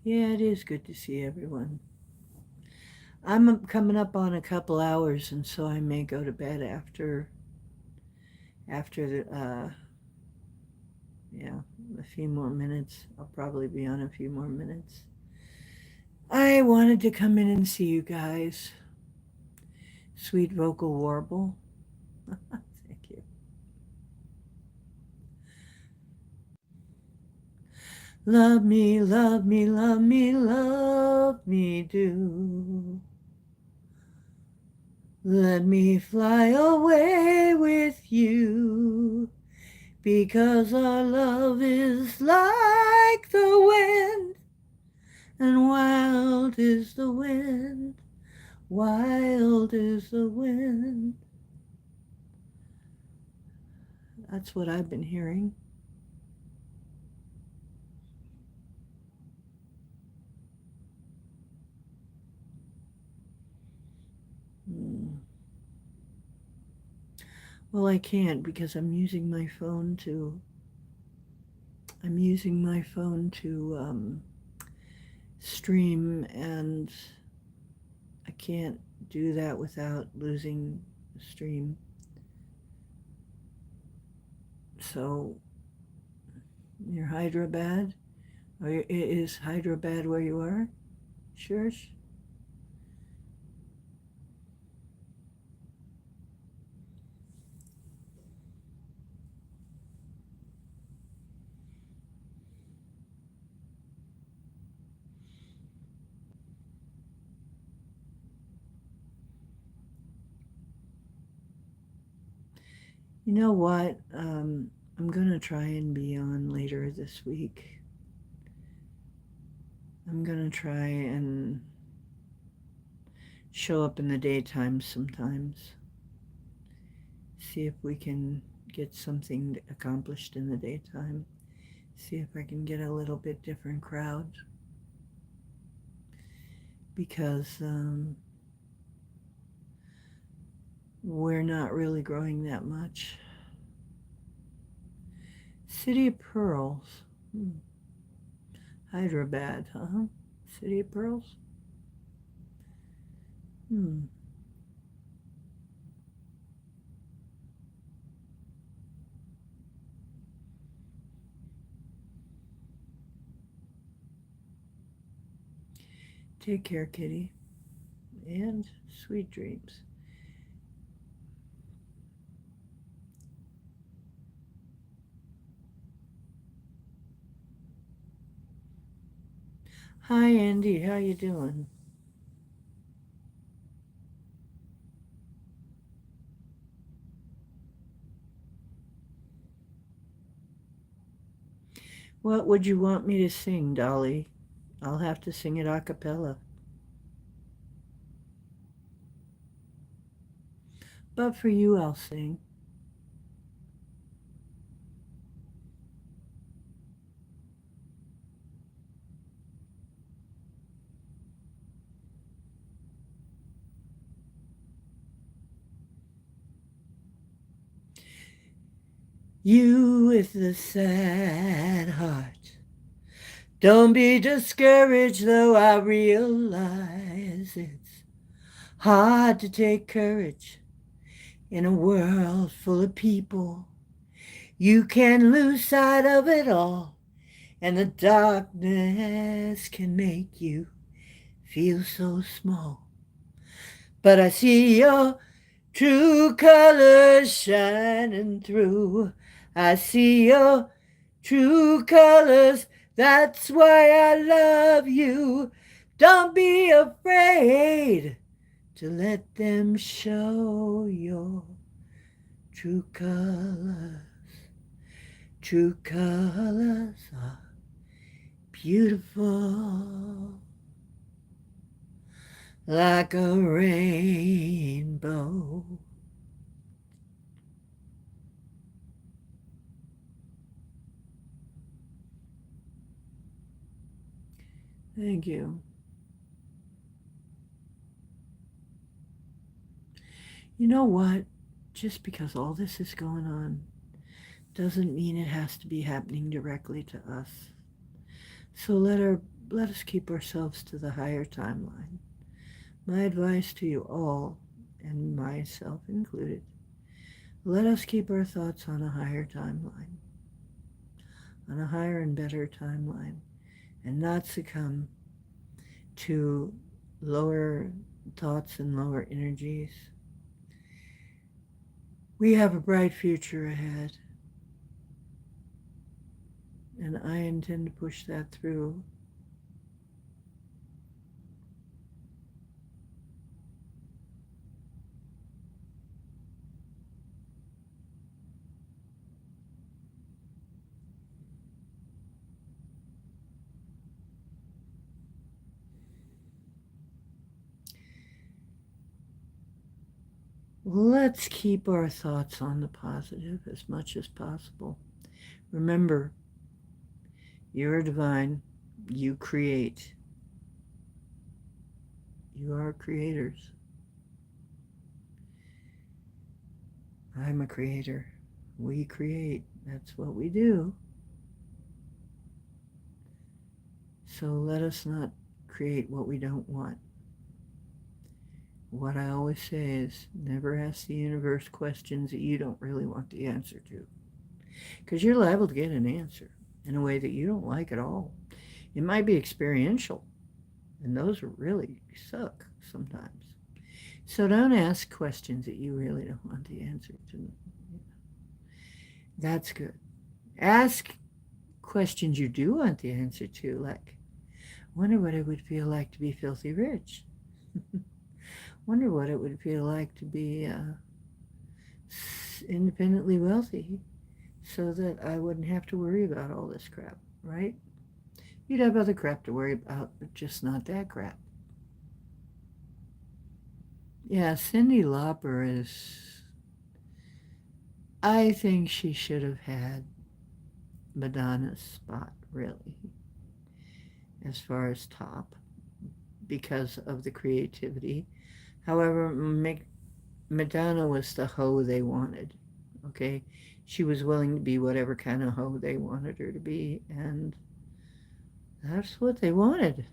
Yeah, it is good to see everyone. I'm coming up on a couple hours, and so I may go to bed after the yeah, a few more minutes. I'll probably be on a few more minutes. I wanted to come in and see you guys. Sweet vocal warble. Thank you. Love me, love me, love me, love me do. Let me fly away with you, because our love is like the wind, and wild is the wind, wild is the wind. That's what I've been hearing. Hmm. Well, I can't because I'm using my phone to stream, and I can't do that without losing the stream. So, you're Hyderabad? Is Hyderabad where you are? Sure. You know what? I'm going to try and be on later this week. I'm going to try and show up in the daytime sometimes. See if we can get something accomplished in the daytime. See if I can get a little bit different crowd. Because we're not really growing that much. City of Pearls. Hyderabad, huh? City of Pearls? Hmm. Take care, kitty. And sweet dreams. Hi, Andy. How you doing? What would you want me to sing, Dolly? I'll have to sing it a cappella. But for you, I'll sing. You with the sad heart. Don't be discouraged, though I realize it's hard to take courage in a world full of people. You can lose sight of it all, and the darkness can make you feel so small. But I see your true colors shining through. I see your true colors. That's why I love you. Don't be afraid to let them show your true colors. True colors are beautiful, like a rainbow. Thank you. You know what? Just because all this is going on doesn't mean it has to be happening directly to us. So let us keep ourselves to the higher timeline. My advice to you all, and myself included, let us keep our thoughts on a higher timeline, on a higher and better timeline, and not succumb to lower thoughts and lower energies. We have a bright future ahead. And I intend to push that through. Let's keep our thoughts on the positive as much as possible. Remember, you're divine. You create. You are creators. I'm a creator. We create. That's what we do. So let us not create what we don't want. What I always say is never ask the universe questions that you don't really want the answer to. Because you're liable to get an answer in a way that you don't like at all. It might be experiential, and those really suck sometimes. So don't ask questions that you really don't want the answer to. That's good. Ask questions you do want the answer to, like, wonder what it would feel like to be filthy rich. Wonder what it would feel like to be independently wealthy so that I wouldn't have to worry about all this crap, right? You'd have other crap to worry about, but just not that crap. Yeah, Cyndi Lauper is. I think she should have had Madonna's spot, really, as far as top, because of the creativity. However, Madonna was the hoe they wanted, okay? She was willing to be whatever kind of hoe they wanted her to be, and that's what they wanted.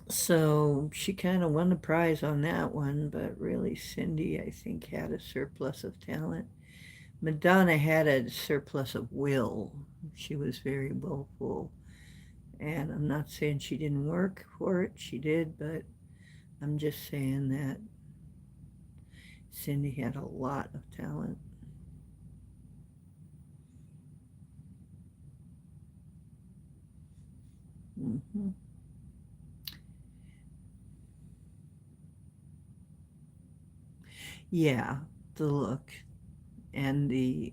So she kind of won the prize on that one, but really Cyndi, I think, had a surplus of talent. Madonna had a surplus of will. She was very willful. And I'm not saying she didn't work for it, she did, but I'm just saying that Cyndi had a lot of talent. Mm-hmm. Yeah, the look and the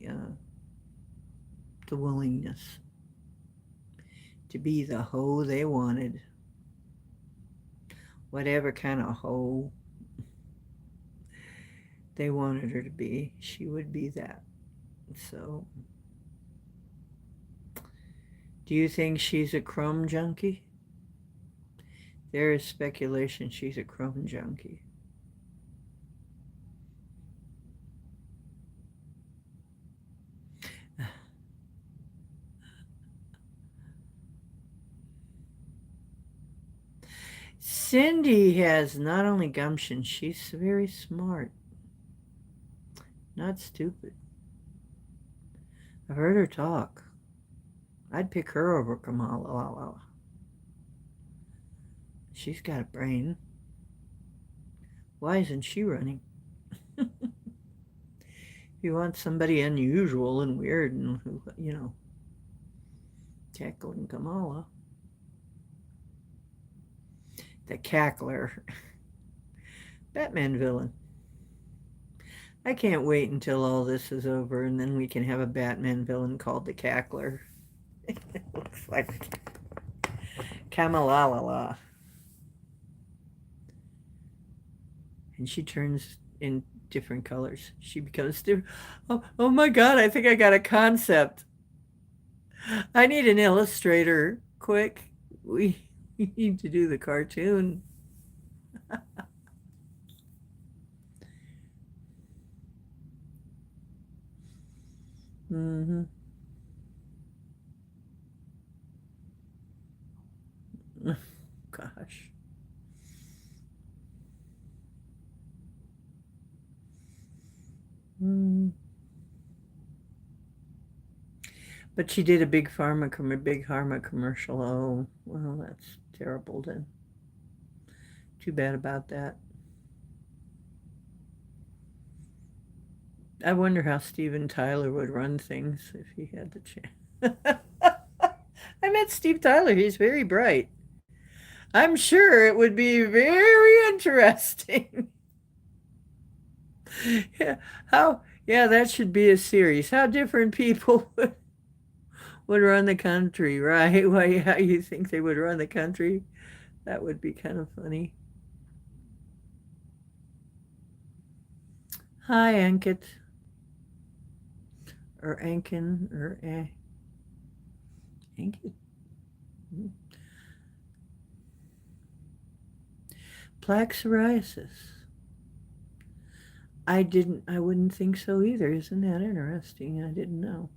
willingness to be the hoe they wanted, whatever kind of hoe they wanted her to be, she would be that. So, do you think she's a crumb junkie? There is speculation she's a crumb junkie. Cyndi has not only gumption, she's very smart, not stupid. I've heard her talk. I'd pick her over Kamala. She's got a brain. Why isn't she running? If you want somebody unusual and weird and who, tackling Kamala. The cackler. Batman villain. I can't wait until all this is over and then we can have a Batman villain called the cackler. It looks like Kamalala. And she turns in different colors. She becomes different. Oh my God, I think I got a concept. I need an illustrator. Quick. We need to do the cartoon. Mm-hmm. Gosh. Mm. But she did a big pharma commercial. Oh, well, that's terrible then. Too bad about that. I wonder how Steven Tyler would run things if he had the chance. I met Steve Tyler. He's very bright. I'm sure it would be very interesting. Yeah, how? Yeah, that should be a series. How different people would run the country, right? Why? How you think they would run the country? That would be kind of funny. Hi, Ankit, or Ankin, or Ankit. Plaque psoriasis. I wouldn't think so either. Isn't that interesting? I didn't know.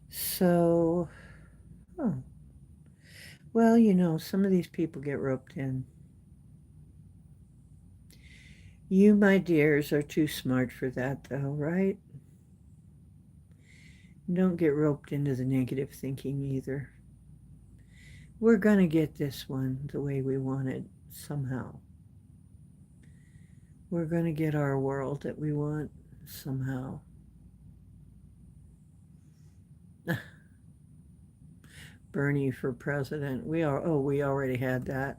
So, oh, well, some of these people get roped in. You, my dears, are too smart for that, though, right? Don't get roped into the negative thinking either. We're going to get this one the way we want it somehow. We're going to get our world that we want somehow. Bernie for president. We already had that.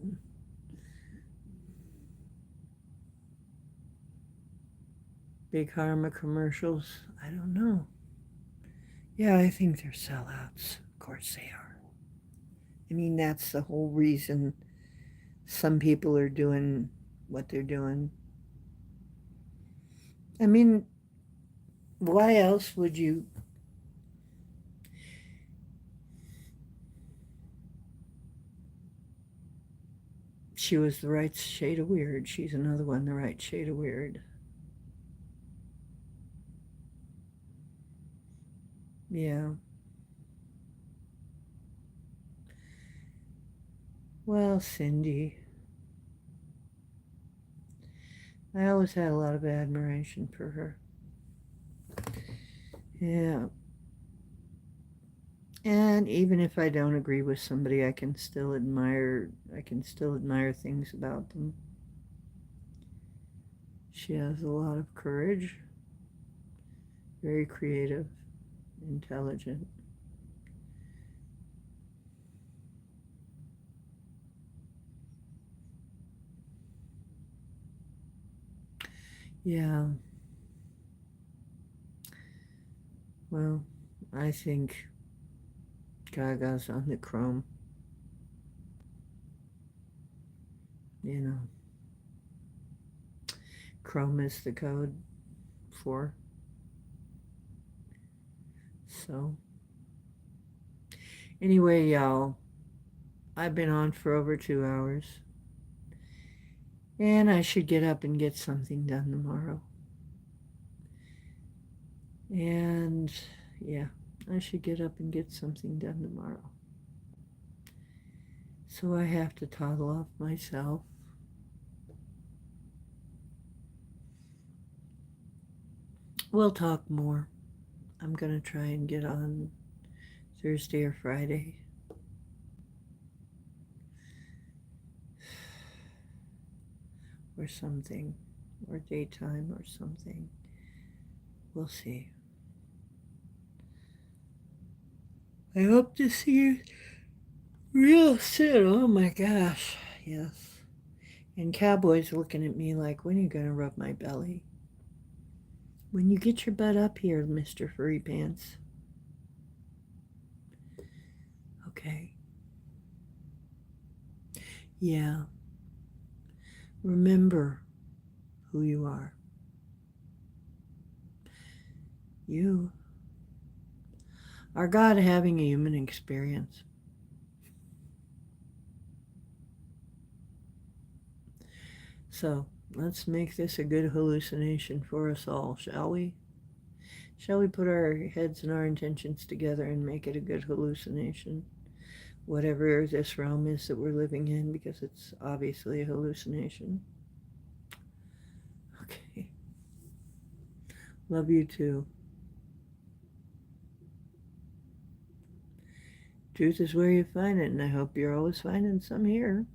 Big Pharma commercials. I don't know. Yeah, I think they're sellouts. Of course they are. I mean, that's the whole reason some people are doing what they're doing. I mean, why else would you? She was the right shade of weird. She's another one, the right shade of weird. Yeah. Well, Cindy, I always had a lot of admiration for her. Yeah. And even if I don't agree with somebody, I can still admire things about them. She has a lot of courage, very creative, intelligent. Yeah. Well, I think Gaga's on the chrome, you know. Chrome is the code for. So, anyway, y'all, I've been on for over 2 hours, and I should get up and get something done tomorrow. And yeah, I should get up and get something done tomorrow. So I have to toddle off myself. We'll talk more. I'm going to try and get on Thursday or Friday. Or something. Or daytime or something. We'll see. I hope to see you real soon. Oh my gosh. Yes. And Cowboy's looking at me like, when are you going to rub my belly? When you get your butt up here, Mr. Furry Pants. Okay. Yeah. Remember who you are. You are God having a human experience. So let's make this a good hallucination for us all, shall we? Shall we put our heads and our intentions together and make it a good hallucination? Whatever this realm is that we're living in, because it's obviously a hallucination. Okay. Love you too. Truth is where you find it, and I hope you're always finding some here.